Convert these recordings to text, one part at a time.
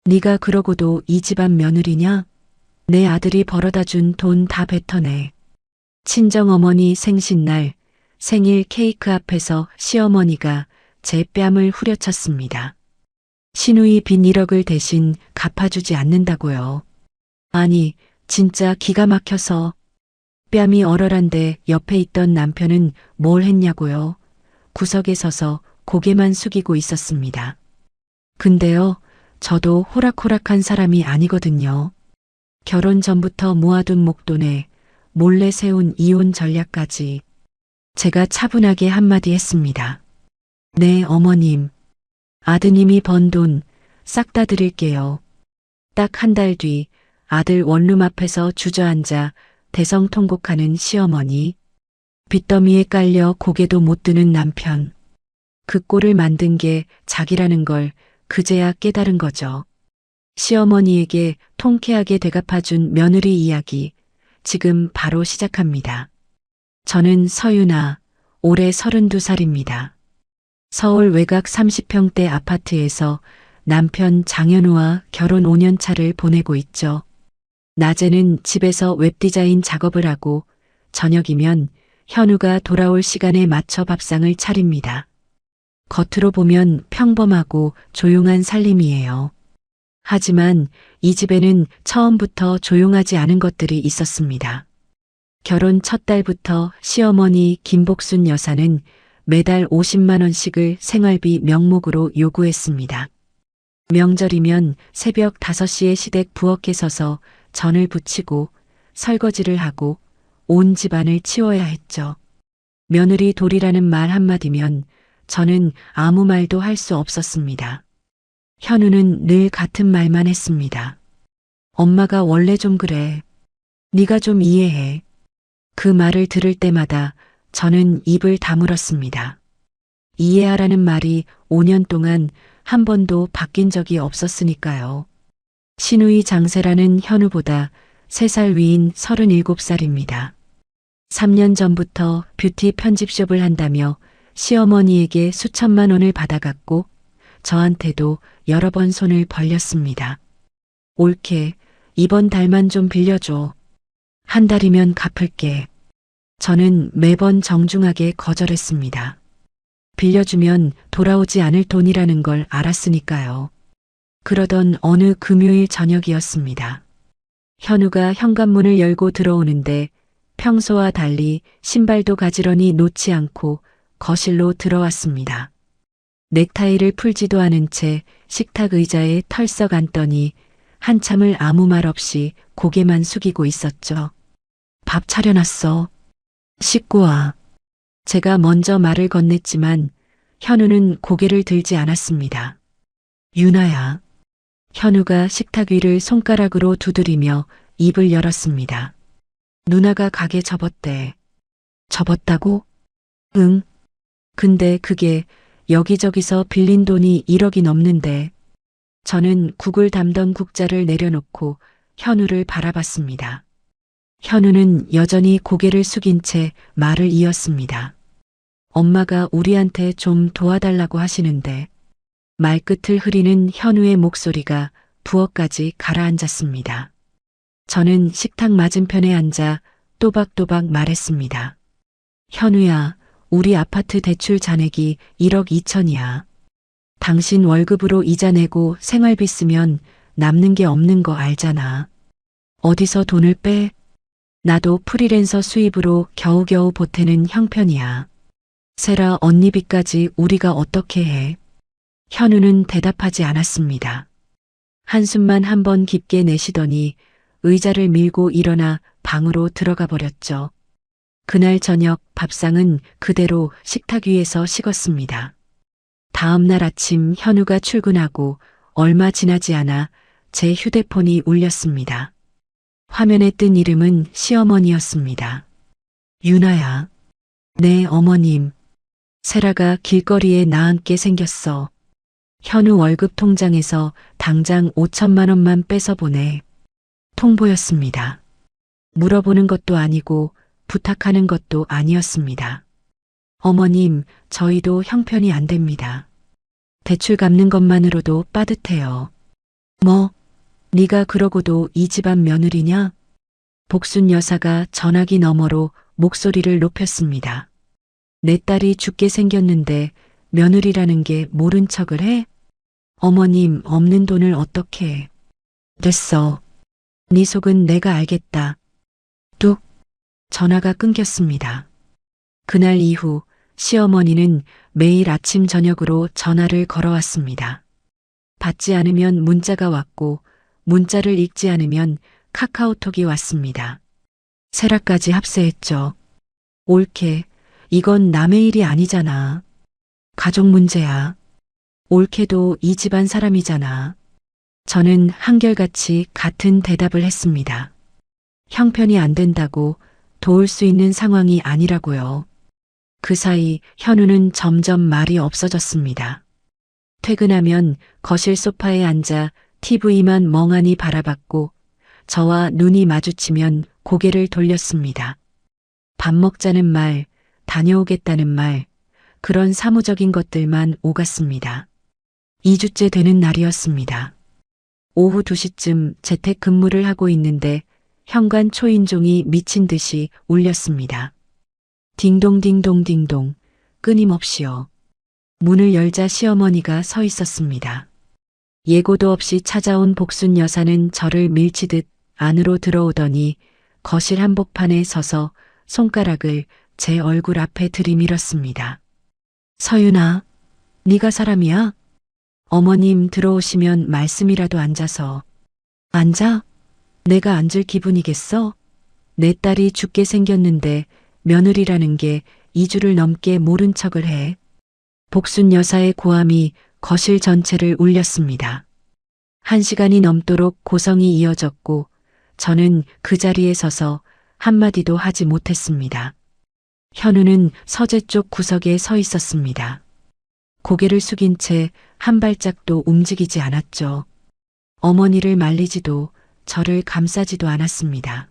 네가 그러고도 이 집안 며느리냐? 내 아들이 벌어다 준 돈 다 뱉어내. 친정어머니 생신날 생일 케이크 앞에서 시어머니가 제 뺨을 후려쳤습니다. 시누이 빈 1억을 대신 갚아주지 않는다고요. 아니, 진짜 기가 막혀서. 뺨이 얼얼한데 옆에 있던 남편은 뭘 했냐고요. 구석에 서서 고개만 숙이고 있었습니다. 근데요, 저도 호락호락한 사람이 아니거든요. 결혼 전부터 모아둔 목돈에 몰래 세운 이혼 전략까지. 제가 차분하게 한마디 했습니다. 네, 어머님. 아드님이 번 돈 싹 다 드릴게요. 딱 한 달 뒤 아들 원룸 앞에서 주저앉아 대성통곡하는 시어머니. 빚더미에 깔려 고개도 못 드는 남편. 그 꼴을 만든 게 자기라는 걸 그제야 깨달은 거죠. 시어머니에게 통쾌하게 되갚아준 며느리 이야기, 지금 바로 시작합니다. 저는 서윤아, 올해 32살입니다. 서울 외곽 30평대 아파트에서 남편 장현우와 결혼 5년 차를 보내고 있죠. 낮에는 집에서 웹디자인 작업을 하고 저녁이면 현우가 돌아올 시간에 맞춰 밥상을 차립니다. 겉으로 보면 평범하고 조용한 살림이에요. 하지만 이 집에는 처음부터 조용하지 않은 것들이 있었습니다. 결혼 첫 달부터 시어머니 김복순 여사는 매달 50만 원씩을 생활비 명목으로 요구했습니다. 명절이면 새벽 5시에 시댁 부엌에 서서 전을 부치고 설거지를 하고 온 집안을 치워야 했죠. 며느리 돌이라는 말 한마디면 저는 아무 말도 할 수 없었습니다. 현우는 늘 같은 말만 했습니다. 엄마가 원래 좀 그래. 네가 좀 이해해. 그 말을 들을 때마다 저는 입을 다물었습니다. 이해하라는 말이 5년 동안 한 번도 바뀐 적이 없었으니까요. 시누이 장세라는 현우보다 3살 위인 37살입니다. 3년 전부터 뷰티 편집숍을 한다며 시어머니에게 수천만 원을 받아갔고 저한테도 여러 번 손을 벌렸습니다. 옳게 이번 달만 좀 빌려줘. 한 달이면 갚을게. 저는 매번 정중하게 거절했습니다. 빌려주면 돌아오지 않을 돈이라는 걸 알았으니까요. 그러던 어느 금요일 저녁이었습니다. 현우가 현관문을 열고 들어오는데 평소와 달리 신발도 가지런히 놓지 않고 거실로 들어왔습니다. 넥타이를 풀지도 않은 채 식탁 의자에 털썩 앉더니 한참을 아무 말 없이 고개만 숙이고 있었죠. 밥 차려놨어. 씻고 와. 제가 먼저 말을 건넸지만 현우는 고개를 들지 않았습니다. 유나야. 현우가 식탁 위를 손가락으로 두드리며 입을 열었습니다. 누나가 가게 접었대. 접었다고? 응. 근데 그게 여기저기서 빌린 돈이 1억이 넘는데. 저는 국을 담던 국자를 내려놓고 현우를 바라봤습니다. 현우는 여전히 고개를 숙인 채 말을 이었습니다. 엄마가 우리한테 좀 도와달라고 하시는데. 말끝을 흐리는 현우의 목소리가 부엌까지 가라앉았습니다. 저는 식탁 맞은편에 앉아 또박또박 말했습니다. 현우야, 우리 아파트 대출 잔액이 1억 2천이야. 당신 월급으로 이자 내고 생활비 쓰면 남는 게 없는 거 알잖아. 어디서 돈을 빼? 나도 프리랜서 수입으로 겨우겨우 보태는 형편이야. 세라 언니 빚까지 우리가 어떻게 해? 현우는 대답하지 않았습니다. 한숨만 한 번 깊게 내쉬더니 의자를 밀고 일어나 방으로 들어가 버렸죠. 그날 저녁 밥상은 그대로 식탁 위에서 식었습니다. 다음 날 아침 현우가 출근하고 얼마 지나지 않아 제 휴대폰이 울렸습니다. 화면에 뜬 이름은 시어머니였습니다. 유나야. 네, 어머님. 세라가 길거리에 나앉게 생겼어. 현우 월급 통장에서 당장 5천만 원만 빼서 보내. 통보였습니다. 물어보는 것도 아니고 부탁하는 것도 아니었습니다. 어머님, 저희도 형편이 안 됩니다. 대출 갚는 것만으로도 빠듯해요. 뭐, 네가 그러고도 이 집안 며느리냐? 복순 여사가 전화기 너머로 목소리를 높였습니다. 내 딸이 죽게 생겼는데 며느리라는 게 모른 척을 해? 어머님 없는 돈을 어떻게 해? 됐어. 네 속은 내가 알겠다. 뚝. 전화가 끊겼습니다. 그날 이후 시어머니는 매일 아침 저녁으로 전화를 걸어왔습니다. 받지 않으면 문자가 왔고 문자를 읽지 않으면 카카오톡이 왔습니다. 세라까지 합세했죠. 옳게, 이건 남의 일이 아니잖아. 가족 문제야. 옳게도 이 집안 사람이잖아. 저는 한결같이 같은 대답을 했습니다. 형편이 안 된다고 도울 수 있는 상황이 아니라고요. 그 사이 현우는 점점 말이 없어졌습니다. 퇴근하면 거실 소파에 앉아 TV만 멍하니 바라봤고 저와 눈이 마주치면 고개를 돌렸습니다. 밥 먹자는 말, 다녀오겠다는 말, 그런 사무적인 것들만 오갔습니다. 2주째 되는 날이었습니다. 오후 2시쯤 재택근무를 하고 있는데 현관 초인종이 미친 듯이 울렸습니다. 딩동딩동딩동, 끊임없이요. 문을 열자 시어머니가 서 있었습니다. 예고도 없이 찾아온 복순 여사는 저를 밀치듯 안으로 들어오더니 거실 한복판에 서서 손가락을 제 얼굴 앞에 들이밀었습니다. 서윤아, 네가 사람이야? 어머님 들어오시면 말씀이라도 앉아서. 앉아? 내가 앉을 기분이겠어? 내 딸이 죽게 생겼는데 며느리라는 게 2주를 넘게 모른 척을 해. 복순 여사의 고함이 거실 전체를 울렸습니다. 1시간이 넘도록 고성이 이어졌고 저는 그 자리에 서서 한마디도 하지 못했습니다. 현우는 서재 쪽 구석에 서 있었습니다. 고개를 숙인 채 한 발짝도 움직이지 않았죠. 어머니를 말리지도 저를 감싸지도 않았습니다.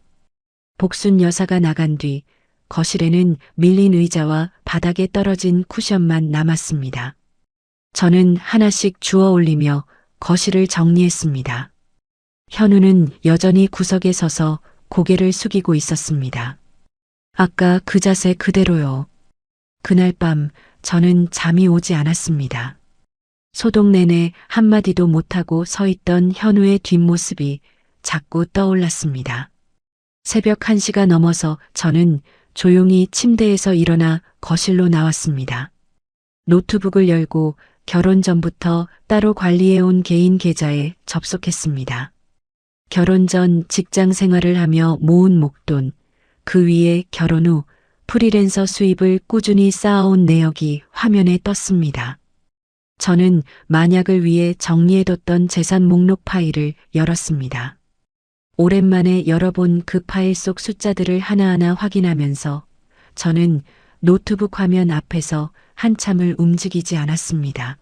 복순 여사가 나간 뒤 거실에는 밀린 의자와 바닥에 떨어진 쿠션만 남았습니다. 저는 하나씩 주워 올리며 거실을 정리했습니다. 현우는 여전히 구석에 서서 고개를 숙이고 있었습니다. 아까 그 자세 그대로요. 그날 밤 저는 잠이 오지 않았습니다. 소동 내내 한마디도 못하고 서 있던 현우의 뒷모습이 자꾸 떠올랐습니다. 새벽 1시가 넘어서 저는 조용히 침대에서 일어나 거실로 나왔습니다. 노트북을 열고 결혼 전부터 따로 관리해온 개인 계좌에 접속했습니다. 결혼 전 직장 생활을 하며 모은 목돈, 그 위에 결혼 후 프리랜서 수입을 꾸준히 쌓아온 내역이 화면에 떴습니다. 저는 만약을 위해 정리해뒀던 재산 목록 파일을 열었습니다. 오랜만에 열어본 그 파일 속 숫자들을 하나하나 확인하면서 저는 노트북 화면 앞에서 한참을 움직이지 않았습니다.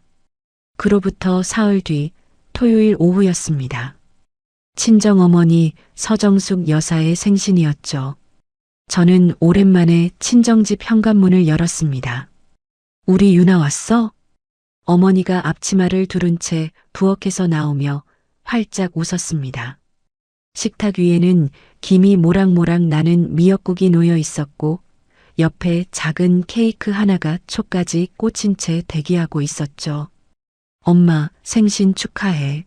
그로부터 사흘 뒤 토요일 오후였습니다. 친정어머니 서정숙 여사의 생신이었죠. 저는 오랜만에 친정집 현관문을 열었습니다. 우리 유나 왔어? 어머니가 앞치마를 두른 채 부엌에서 나오며 활짝 웃었습니다. 식탁 위에는 김이 모락모락 나는 미역국이 놓여 있었고 옆에 작은 케이크 하나가 촉까지 꽂힌 채 대기하고 있었죠. 엄마, 생신 축하해.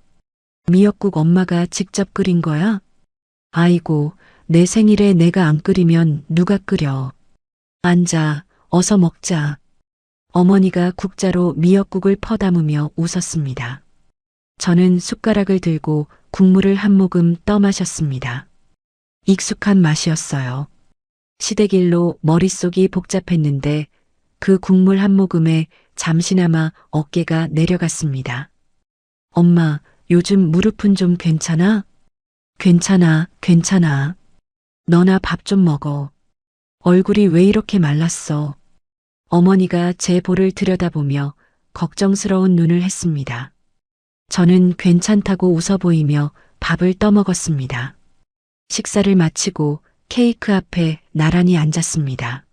미역국 엄마가 직접 끓인 거야? 아이고, 내 생일에 내가 안 끓이면 누가 끓여. 앉아, 어서 먹자. 어머니가 국자로 미역국을 퍼담으며 웃었습니다. 저는 숟가락을 들고 국물을 한 모금 떠마셨습니다. 익숙한 맛이었어요. 시댁일로 머릿속이 복잡했는데 그 국물 한 모금에 잠시나마 어깨가 내려갔습니다. 엄마, 요즘 무릎은 좀 괜찮아? 괜찮아, 괜찮아. 너나 밥 좀 먹어. 얼굴이 왜 이렇게 말랐어? 어머니가 제 볼을 들여다보며 걱정스러운 눈을 했습니다. 저는 괜찮다고 웃어 보이며 밥을 떠먹었습니다. 식사를 마치고 케이크 앞에 나란히 앉았습니다.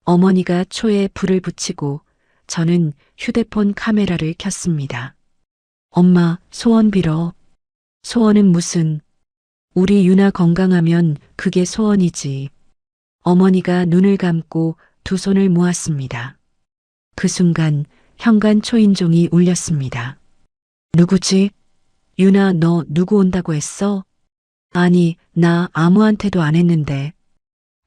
어머니가 초에 불을 붙이고 저는 휴대폰 카메라를 켰습니다. 엄마, 소원 빌어. 소원은 무슨? 우리 유나 건강하면 그게 소원이지. 어머니가 눈을 감고 두 손을 모았습니다. 그 순간 현관 초인종이 울렸습니다. 누구지? 유나, 너 누구 온다고 했어? 아니, 나 아무한테도 안 했는데.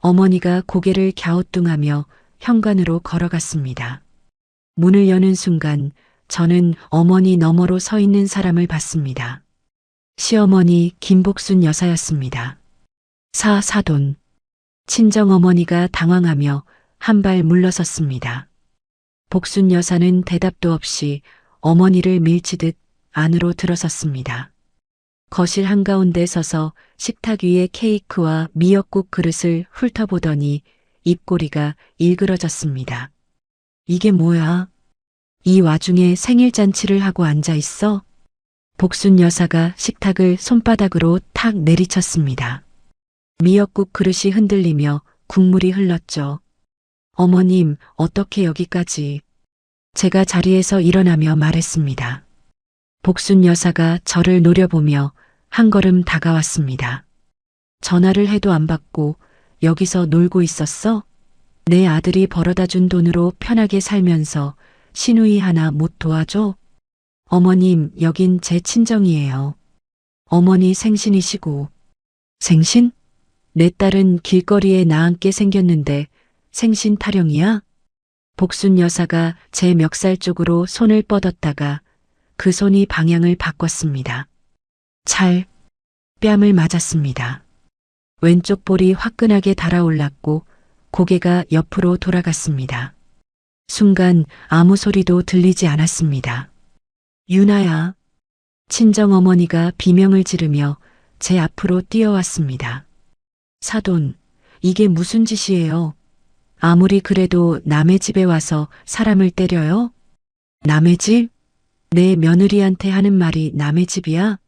어머니가 고개를 갸우뚱하며 현관으로 걸어갔습니다. 문을 여는 순간 저는 어머니 너머로 서 있는 사람을 봤습니다. 시어머니 김복순 여사였습니다. 사돈. 친정어머니가 당황하며 한 발 물러섰습니다. 복순 여사는 대답도 없이 어머니를 밀치듯 안으로 들어섰습니다. 거실 한가운데 서서 식탁 위에 케이크와 미역국 그릇을 훑어보더니 입꼬리가 일그러졌습니다. 이게 뭐야? 이 와중에 생일잔치를 하고 앉아 있어? 복순 여사가 식탁을 손바닥으로 탁 내리쳤습니다. 미역국 그릇이 흔들리며 국물이 흘렀죠. 어머님, 어떻게 여기까지? 제가 자리에서 일어나며 말했습니다. 복순 여사가 저를 노려보며 한 걸음 다가왔습니다. 전화를 해도 안 받고 여기서 놀고 있었어? 내 아들이 벌어다 준 돈으로 편하게 살면서 시누이 하나 못 도와줘? 어머님, 여긴 제 친정이에요. 어머니 생신이시고. 생신? 내 딸은 길거리에 나앉게 생겼는데 생신 타령이야? 복순 여사가 제 멱살 쪽으로 손을 뻗었다가 그 손이 방향을 바꿨습니다. 뺨을 맞았습니다. 왼쪽 볼이 화끈하게 달아올랐고 고개가 옆으로 돌아갔습니다. 순간 아무 소리도 들리지 않았습니다. 유나야. 친정어머니가 비명을 지르며 제 앞으로 뛰어왔습니다. 사돈, 이게 무슨 짓이에요? 아무리 그래도 남의 집에 와서 사람을 때려요? 남의 집? 내 며느리한테 하는 말이 남의 집이야?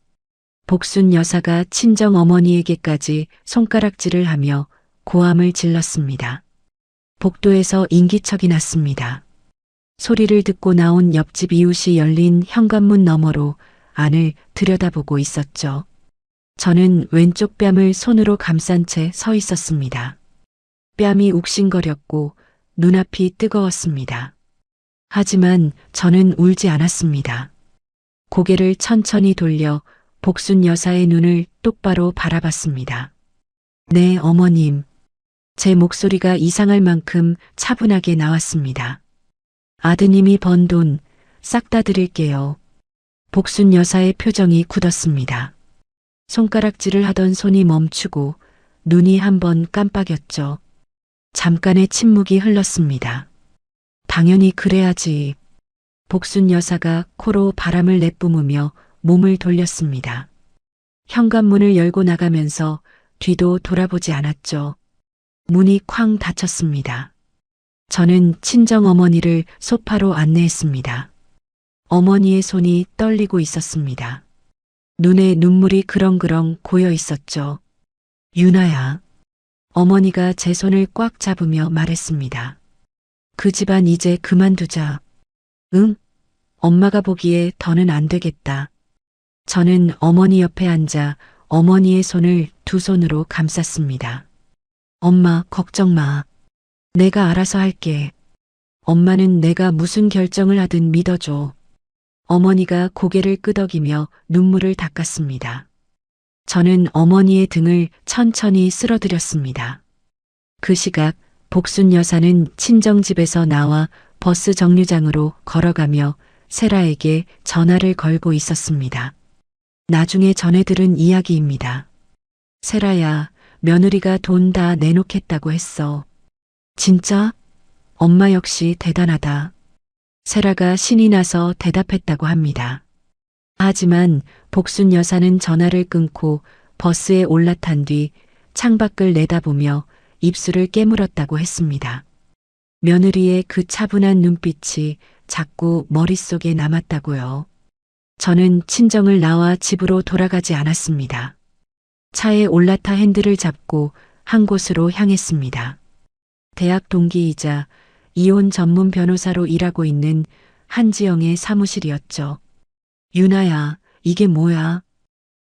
복순 여사가 친정 어머니에게까지 손가락질을 하며 고함을 질렀습니다. 복도에서 인기척이 났습니다. 소리를 듣고 나온 옆집 이웃이 열린 현관문 너머로 안을 들여다보고 있었죠. 저는 왼쪽 뺨을 손으로 감싼 채 서 있었습니다. 뺨이 욱신거렸고 눈앞이 뜨거웠습니다. 하지만 저는 울지 않았습니다. 고개를 천천히 돌려 복순 여사의 눈을 똑바로 바라봤습니다. 네, 어머님. 제 목소리가 이상할 만큼 차분하게 나왔습니다. 아드님이 번 돈 싹 다 드릴게요. 복순 여사의 표정이 굳었습니다. 손가락질을 하던 손이 멈추고 눈이 한번 깜빡였죠. 잠깐의 침묵이 흘렀습니다. 당연히 그래야지. 복순 여사가 코로 바람을 내뿜으며 몸을 돌렸습니다. 현관문을 열고 나가면서 뒤도 돌아보지 않았죠. 문이 쾅 닫혔습니다. 저는 친정어머니를 소파로 안내했습니다. 어머니의 손이 떨리고 있었습니다. 눈에 눈물이 그렁그렁 고여 있었죠. 유나야. 어머니가 제 손을 꽉 잡으며 말했습니다. 그 집안 이제 그만두자. 응? 엄마가 보기에 더는 안 되겠다. 저는 어머니 옆에 앉아 어머니의 손을 두 손으로 감쌌습니다. 엄마, 걱정 마. 내가 알아서 할게. 엄마는 내가 무슨 결정을 하든 믿어줘. 어머니가 고개를 끄덕이며 눈물을 닦았습니다. 저는 어머니의 등을 천천히 쓸어드렸습니다. 그 시각 복순 여사는 친정집에서 나와 버스 정류장으로 걸어가며 세라에게 전화를 걸고 있었습니다. 나중에 전해 들은 이야기입니다. 세라야, 며느리가 돈 다 내놓겠다고 했어. 진짜? 엄마 역시 대단하다. 세라가 신이 나서 대답했다고 합니다. 하지만 복순 여사는 전화를 끊고 버스에 올라탄 뒤 창밖을 내다보며 입술을 깨물었다고 했습니다. 며느리의 그 차분한 눈빛이 자꾸 머릿속에 남았다고요. 저는 친정을 나와 집으로 돌아가지 않았습니다. 차에 올라타 핸들을 잡고 한 곳으로 향했습니다. 대학 동기이자 이혼 전문 변호사로 일하고 있는 한지영의 사무실이었죠. 유나야, 이게 뭐야?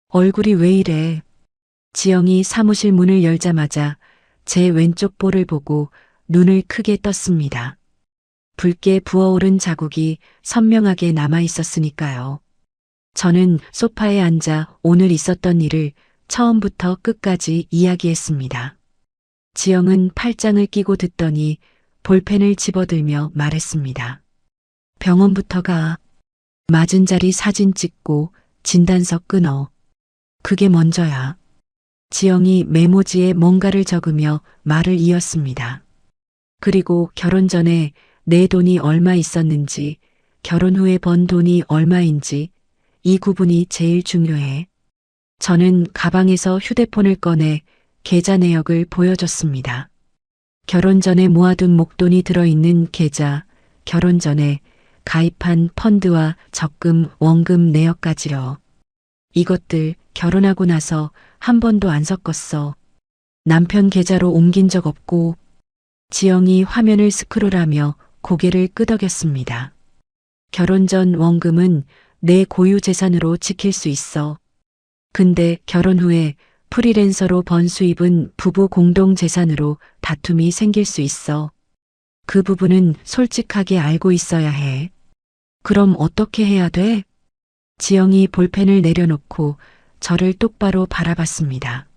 얼굴이 왜 이래? 지영이 사무실 문을 열자마자 제 왼쪽 볼을 보고 눈을 크게 떴습니다. 붉게 부어오른 자국이 선명하게 남아 있었으니까요. 저는 소파에 앉아 오늘 있었던 일을 처음부터 끝까지 이야기했습니다. 지영은 팔짱을 끼고 듣더니 볼펜을 집어들며 말했습니다. 병원부터 가. 맞은 자리 사진 찍고 진단서 끊어. 그게 먼저야. 지영이 메모지에 뭔가를 적으며 말을 이었습니다. 그리고 결혼 전에 내 돈이 얼마 있었는지, 결혼 후에 번 돈이 얼마인지 이 구분이 제일 중요해. 저는 가방에서 휴대폰을 꺼내 계좌 내역을 보여줬습니다. 결혼 전에 모아둔 목돈이 들어있는 계좌, 결혼 전에 가입한 펀드와 적금, 원금 내역까지요. 이것들 결혼하고 나서 한 번도 안 섞었어. 남편 계좌로 옮긴 적 없고. 지영이 화면을 스크롤하며 고개를 끄덕였습니다. 결혼 전 원금은 내 고유 재산으로 지킬 수 있어. 근데 결혼 후에 프리랜서로 번 수입은 부부 공동 재산으로 다툼이 생길 수 있어. 그 부분은 솔직하게 알고 있어야 해. 그럼 어떻게 해야 돼? 지영이 볼펜을 내려놓고 저를 똑바로 바라봤습니다.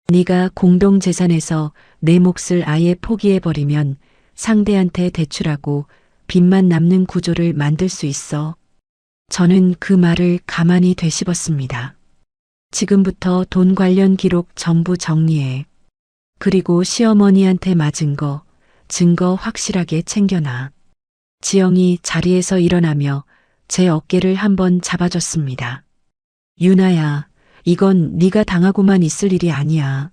네가 공동 재산에서 내 몫을 아예 포기해버리면 상대한테 대출하고 빚만 남는 구조를 만들 수 있어. 저는 그 말을 가만히 되씹었습니다. 지금부터 돈 관련 기록 전부 정리해. 그리고 시어머니한테 맞은 거, 증거 확실하게 챙겨놔. 지영이 자리에서 일어나며 제 어깨를 한번 잡아줬습니다. 유나야, 이건 네가 당하고만 있을 일이 아니야.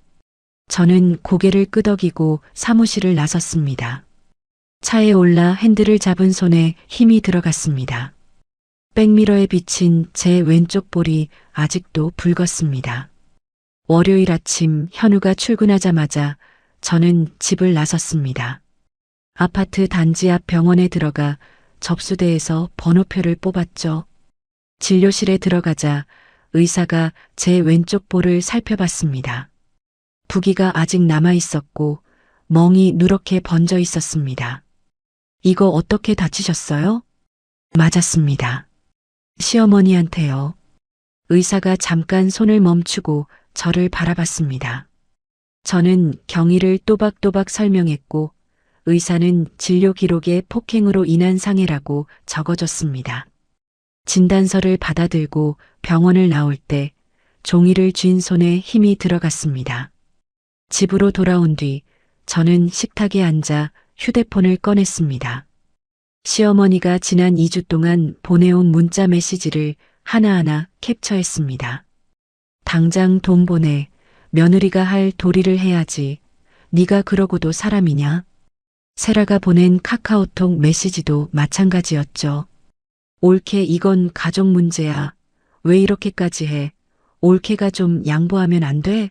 저는 고개를 끄덕이고 사무실을 나섰습니다. 차에 올라 핸들을 잡은 손에 힘이 들어갔습니다. 백미러에 비친 제 왼쪽 볼이 아직도 붉었습니다. 월요일 아침 현우가 출근하자마자 저는 집을 나섰습니다. 아파트 단지 앞 병원에 들어가 접수대에서 번호표를 뽑았죠. 진료실에 들어가자 의사가 제 왼쪽 볼을 살펴봤습니다. 부기가 아직 남아 있었고 멍이 누렇게 번져 있었습니다. 이거 어떻게 다치셨어요? 맞았습니다. 시어머니한테요. 의사가 잠깐 손을 멈추고 저를 바라봤습니다. 저는 경위를 또박또박 설명했고 의사는 진료 기록에 폭행으로 인한 상해라고 적어줬습니다. 진단서를 받아들고 병원을 나올 때 종이를 쥔 손에 힘이 들어갔습니다. 집으로 돌아온 뒤 저는 식탁에 앉아 휴대폰을 꺼냈습니다. 시어머니가 지난 2주 동안 보내온 문자 메시지를 하나하나 캡처했습니다. 당장 돈 보내. 며느리가 할 도리를 해야지. 네가 그러고도 사람이냐? 세라가 보낸 카카오톡 메시지도 마찬가지였죠. 올케 이건 가족 문제야. 왜 이렇게까지 해? 올케가 좀 양보하면 안 돼?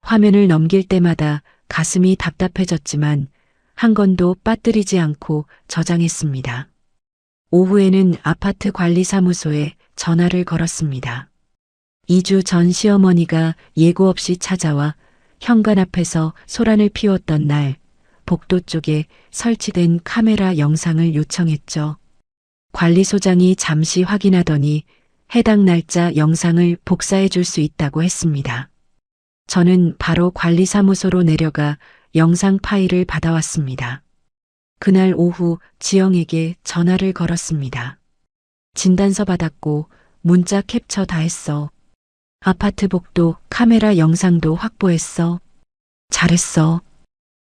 화면을 넘길 때마다 가슴이 답답해졌지만 한 건도 빠뜨리지 않고 저장했습니다. 오후에는 아파트 관리사무소에 전화를 걸었습니다. 2주 전 시어머니가 예고 없이 찾아와 현관 앞에서 소란을 피웠던 날 복도 쪽에 설치된 카메라 영상을 요청했죠. 관리소장이 잠시 확인하더니 해당 날짜 영상을 복사해 줄 수 있다고 했습니다. 저는 바로 관리사무소로 내려가 영상 파일을 받아왔습니다. 그날 오후 지영에게 전화를 걸었습니다. 진단서 받았고 문자 캡처 다 했어. 아파트 복도 카메라 영상도 확보했어. 잘했어.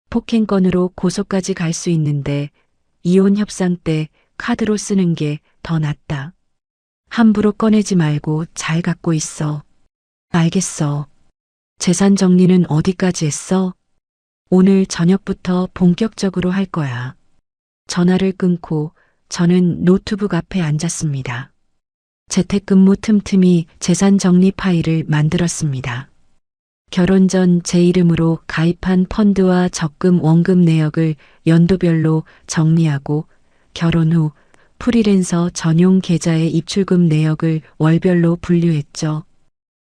폭행 건으로 고소까지 갈 수 있는데 이혼 협상 때 카드로 쓰는 게 더 낫다. 함부로 꺼내지 말고 잘 갖고 있어. 알겠어. 재산 정리는 어디까지 했어? 오늘 저녁부터 본격적으로 할 거야. 전화를 끊고 저는 노트북 앞에 앉았습니다. 재택근무 틈틈이 재산 정리 파일을 만들었습니다. 결혼 전 제 이름으로 가입한 펀드와 적금 원금 내역을 연도별로 정리하고 결혼 후 프리랜서 전용 계좌의 입출금 내역을 월별로 분류했죠.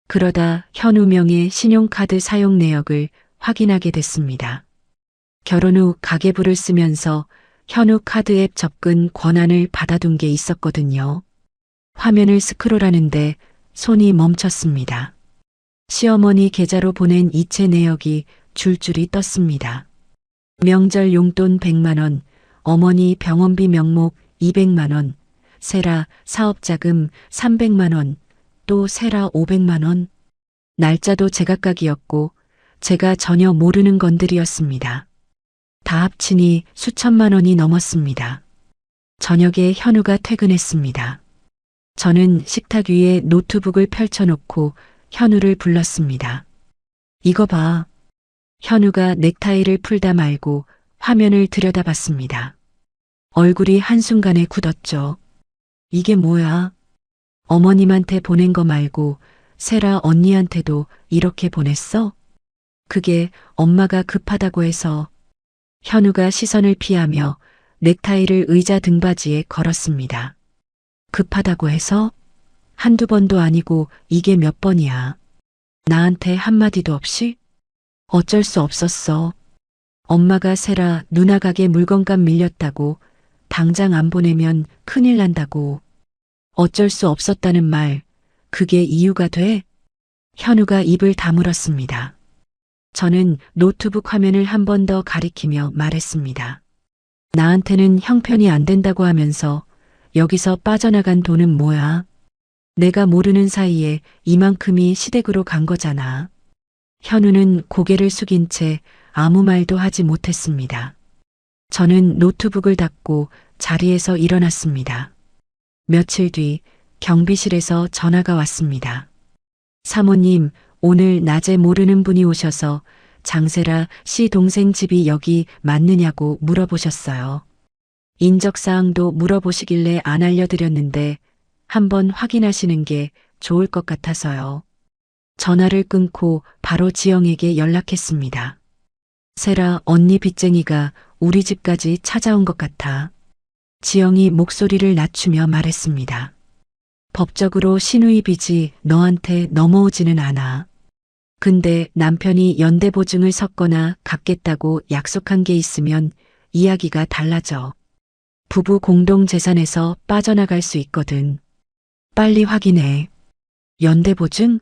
그러다 현우 명의 신용카드 사용 내역을 확인하게 됐습니다. 결혼 후 가계부를 쓰면서 현우 카드 앱 접근 권한을 받아둔 게 있었거든요. 화면을 스크롤하는데 손이 멈췄습니다. 시어머니 계좌로 보낸 이체 내역이 줄줄이 떴습니다. 명절 용돈 100만 원, 어머니 병원비 명목 200만 원, 세라 사업자금 300만 원, 또 세라 500만 원. 날짜도 제각각이었고 제가 전혀 모르는 건들이었습니다. 다 합치니 수천만 원이 넘었습니다. 저녁에 현우가 퇴근했습니다. 저는 식탁 위에 노트북을 펼쳐놓고 현우를 불렀습니다. 이거 봐. 현우가 넥타이를 풀다 말고 화면을 들여다봤습니다. 얼굴이 한순간에 굳었죠. 이게 뭐야? 어머님한테 보낸 거 말고 세라 언니한테도 이렇게 보냈어? 그게 엄마가 급하다고 해서. 현우가 시선을 피하며 넥타이를 의자 등받이에 걸었습니다. 급하다고 해서? 한두 번도 아니고 이게 몇 번이야. 나한테 한마디도 없이? 어쩔 수 없었어. 엄마가 세라 누나 가게 물건값 밀렸다고 당장 안 보내면 큰일 난다고. 어쩔 수 없었다는 말, 그게 이유가 돼? 현우가 입을 다물었습니다. 저는 노트북 화면을 한 번 더 가리키며 말했습니다. 나한테는 형편이 안 된다고 하면서 여기서 빠져나간 돈은 뭐야? 내가 모르는 사이에 이만큼이 시댁으로 간 거잖아. 현우는 고개를 숙인 채 아무 말도 하지 못했습니다. 저는 노트북을 닫고 자리에서 일어났습니다. 며칠 뒤 경비실에서 전화가 왔습니다. 사모님, 오늘 낮에 모르는 분이 오셔서 장세라 씨 동생 집이 여기 맞느냐고 물어보셨어요. 인적사항도 물어보시길래 안 알려드렸는데 한번 확인하시는 게 좋을 것 같아서요. 전화를 끊고 바로 지영에게 연락했습니다. 세라 언니 빚쟁이가 우리 집까지 찾아온 것 같아. 지영이 목소리를 낮추며 말했습니다. 법적으로 시누이 빚이 너한테 넘어오지는 않아. 근데 남편이 연대보증을 섞거나 갚겠다고 약속한 게 있으면 이야기가 달라져. 부부 공동재산에서 빠져나갈 수 있거든. 빨리 확인해. 연대보증?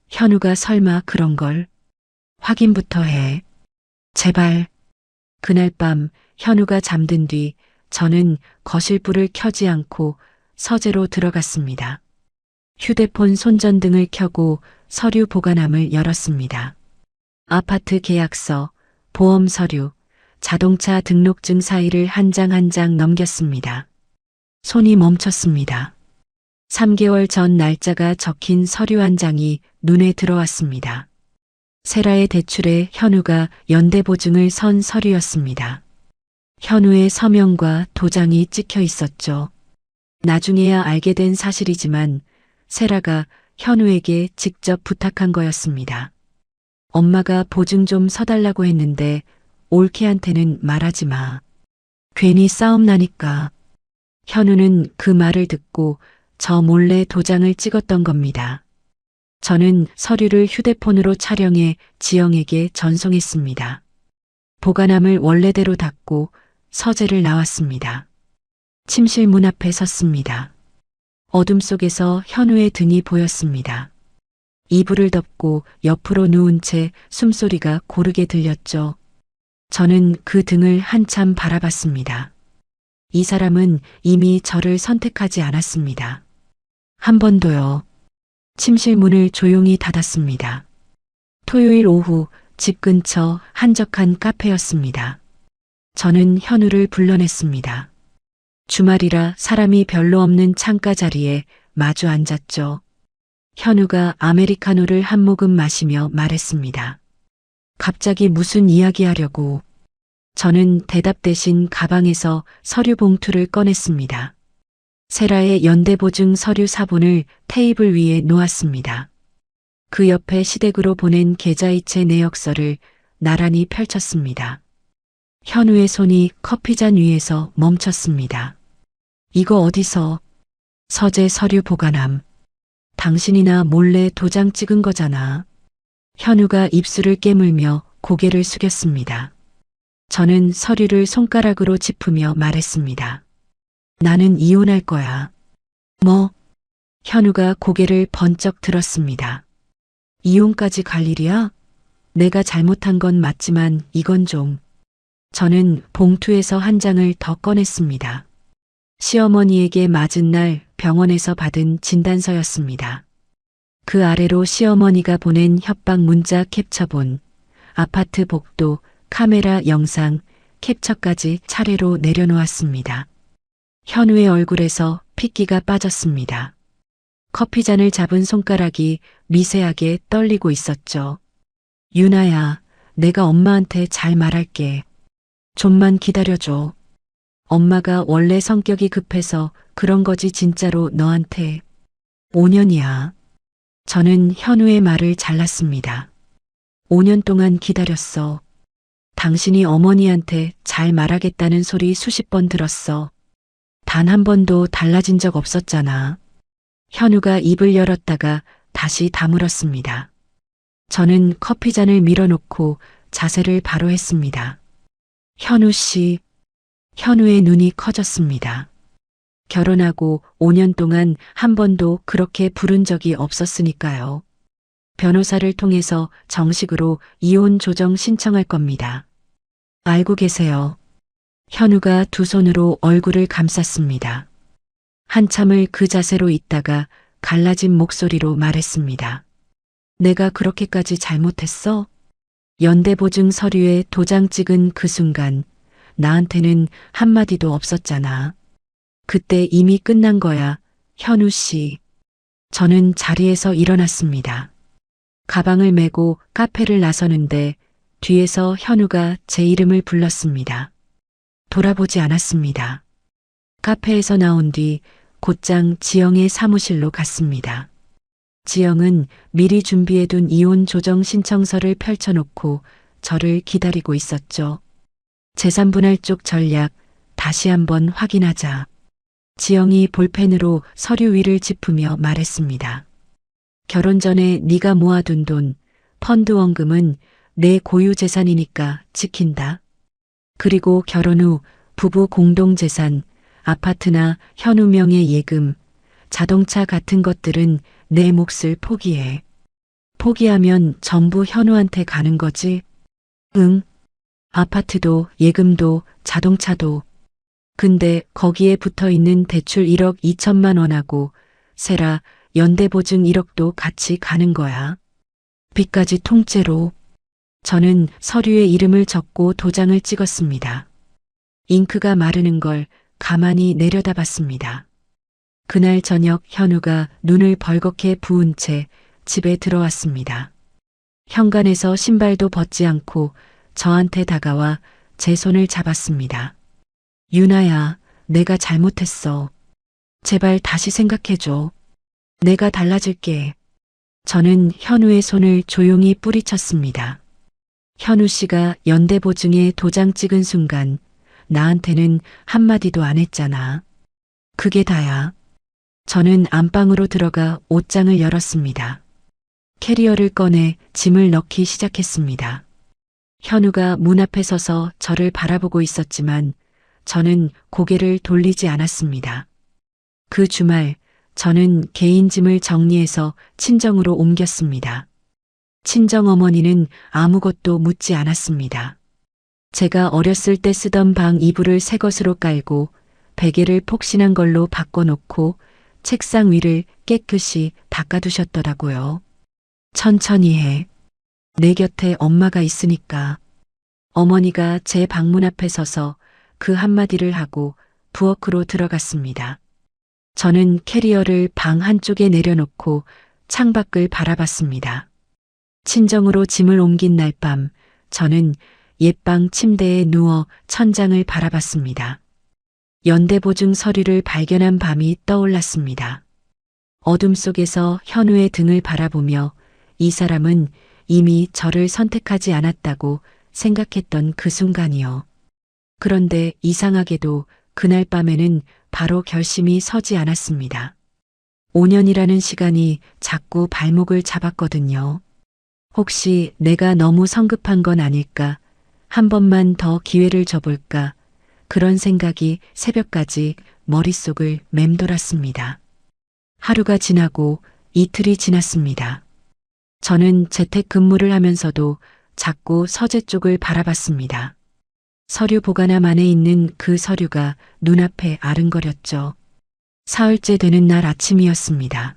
현우가 설마 그런 걸? 확인부터 해. 제발. 그날 밤 현우가 잠든 뒤 저는 거실 불을 켜지 않고 서재로 들어갔습니다. 휴대폰 손전등을 켜고 서류 보관함을 열었습니다. 아파트 계약서, 보험 서류, 자동차 등록증 사이를 한 장 한 장 넘겼습니다. 손이 멈췄습니다. 3개월 전 날짜가 적힌 서류 한 장이 눈에 들어왔습니다. 세라의 대출에 현우가 연대보증을 선 서류였습니다. 현우의 서명과 도장이 찍혀 있었죠. 나중에야 알게 된 사실이지만 세라가 현우에게 직접 부탁한 거였습니다. 엄마가 보증 좀 서달라고 했는데 올케한테는 말하지 마. 괜히 싸움 나니까. 현우는 그 말을 듣고 저 몰래 도장을 찍었던 겁니다. 저는 서류를 휴대폰으로 촬영해 지영에게 전송했습니다. 보관함을 원래대로 닫고 서재를 나왔습니다. 침실 문 앞에 섰습니다. 어둠 속에서 현우의 등이 보였습니다. 이불을 덮고 옆으로 누운 채 숨소리가 고르게 들렸죠. 저는 그 등을 한참 바라봤습니다. 이 사람은 이미 저를 선택하지 않았습니다. 한 번도요. 침실 문을 조용히 닫았습니다. 토요일 오후 집 근처 한적한 카페였습니다. 저는 현우를 불러냈습니다. 주말이라 사람이 별로 없는 창가 자리에 마주 앉았죠. 현우가 아메리카노를 한 모금 마시며 말했습니다. 갑자기 무슨 이야기 하려고. 저는 대답 대신 가방에서 서류 봉투를 꺼냈습니다. 세라의 연대보증 서류 사본을 테이블 위에 놓았습니다. 그 옆에 시댁으로 보낸 계좌이체 내역서를 나란히 펼쳤습니다. 현우의 손이 커피잔 위에서 멈췄습니다. 이거 어디서? 서재 서류 보관함. 당신이나 몰래 도장 찍은 거잖아. 현우가 입술을 깨물며 고개를 숙였습니다. 저는 서류를 손가락으로 짚으며 말했습니다. 나는 이혼할 거야. 뭐? 현우가 고개를 번쩍 들었습니다. 이혼까지 갈 일이야? 내가 잘못한 건 맞지만 이건 좀. 저는 봉투에서 한 장을 더 꺼냈습니다. 시어머니에게 맞은 날 병원에서 받은 진단서였습니다. 그 아래로 시어머니가 보낸 협박 문자 캡처본, 아파트 복도, 카메라 영상, 캡처까지 차례로 내려놓았습니다. 현우의 얼굴에서 핏기가 빠졌습니다. 커피잔을 잡은 손가락이 미세하게 떨리고 있었죠. 유나야, 내가 엄마한테 잘 말할게. 좀만 기다려줘. 엄마가 원래 성격이 급해서 그런 거지 진짜로 너한테. 5년이야. 저는 현우의 말을 잘랐습니다. 5년 동안 기다렸어. 당신이 어머니한테 잘 말하겠다는 소리 수십 번 들었어. 단 한 번도 달라진 적 없었잖아. 현우가 입을 열었다가 다시 다물었습니다. 저는 커피잔을 밀어놓고 자세를 바로 했습니다. 현우 씨. 현우의 눈이 커졌습니다. 결혼하고 5년 동안 한 번도 그렇게 부른 적이 없었으니까요. 변호사를 통해서 정식으로 이혼 조정 신청할 겁니다. 알고 계세요. 현우가 두 손으로 얼굴을 감쌌습니다. 한참을 그 자세로 있다가 갈라진 목소리로 말했습니다. 내가 그렇게까지 잘못했어? 연대보증 서류에 도장 찍은 그 순간 나한테는 한마디도 없었잖아. 그때 이미 끝난 거야, 현우 씨. 저는 자리에서 일어났습니다. 가방을 메고 카페를 나서는데 뒤에서 현우가 제 이름을 불렀습니다. 돌아보지 않았습니다. 카페에서 나온 뒤 곧장 지영의 사무실로 갔습니다. 지영은 미리 준비해둔 이혼 조정 신청서를 펼쳐놓고 저를 기다리고 있었죠. 재산분할 쪽 전략 다시 한번 확인하자. 지영이 볼펜으로 서류 위를 짚으며 말했습니다. 결혼 전에 네가 모아둔 돈, 펀드 원금은 내 고유 재산이니까 지킨다. 그리고 결혼 후 부부 공동재산, 아파트나 현우 명의 예금, 자동차 같은 것들은 내 몫을 포기해. 포기하면 전부 현우한테 가는 거지? 응. 아파트도 예금도 자동차도. 근데 거기에 붙어 있는 대출 1억 2천만 원하고 세라 연대보증 1억도 같이 가는 거야. 빚까지 통째로. 저는 서류에 이름을 적고 도장을 찍었습니다. 잉크가 마르는 걸 가만히 내려다봤습니다. 그날 저녁 현우가 눈을 벌겋게 부은 채 집에 들어왔습니다. 현관에서 신발도 벗지 않고 저한테 다가와 제 손을 잡았습니다. 유나야, 내가 잘못했어. 제발 다시 생각해줘. 내가 달라질게. 저는 현우의 손을 조용히 뿌리쳤습니다. 현우 씨가 연대보증에 도장 찍은 순간 나한테는 한마디도 안 했잖아. 그게 다야. 저는 안방으로 들어가 옷장을 열었습니다. 캐리어를 꺼내 짐을 넣기 시작했습니다. 현우가 문 앞에 서서 저를 바라보고 있었지만 저는 고개를 돌리지 않았습니다. 그 주말 저는 개인 짐을 정리해서 친정으로 옮겼습니다. 친정어머니는 아무것도 묻지 않았습니다. 제가 어렸을 때 쓰던 방 이불을 새 것으로 깔고 베개를 폭신한 걸로 바꿔놓고 책상 위를 깨끗이 닦아두셨더라고요. 천천히 해. 내 곁에 엄마가 있으니까. 어머니가 제 방문 앞에 서서 그 한마디를 하고 부엌으로 들어갔습니다. 저는 캐리어를 방 한쪽에 내려놓고 창밖을 바라봤습니다. 친정으로 짐을 옮긴 날 밤 저는 옛방 침대에 누워 천장을 바라봤습니다. 연대보증 서류를 발견한 밤이 떠올랐습니다. 어둠 속에서 현우의 등을 바라보며 이 사람은 이미 저를 선택하지 않았다고 생각했던 그 순간이요. 그런데 이상하게도 그날 밤에는 바로 결심이 서지 않았습니다. 5년이라는 시간이 자꾸 발목을 잡았거든요. 혹시 내가 너무 성급한 건 아닐까? 한 번만 더 기회를 줘볼까? 그런 생각이 새벽까지 머릿속을 맴돌았습니다. 하루가 지나고 이틀이 지났습니다. 저는 재택근무를 하면서도 자꾸 서재 쪽을 바라봤습니다. 서류 보관함 안에 있는 그 서류가 눈앞에 아른거렸죠. 사흘째 되는 날 아침이었습니다.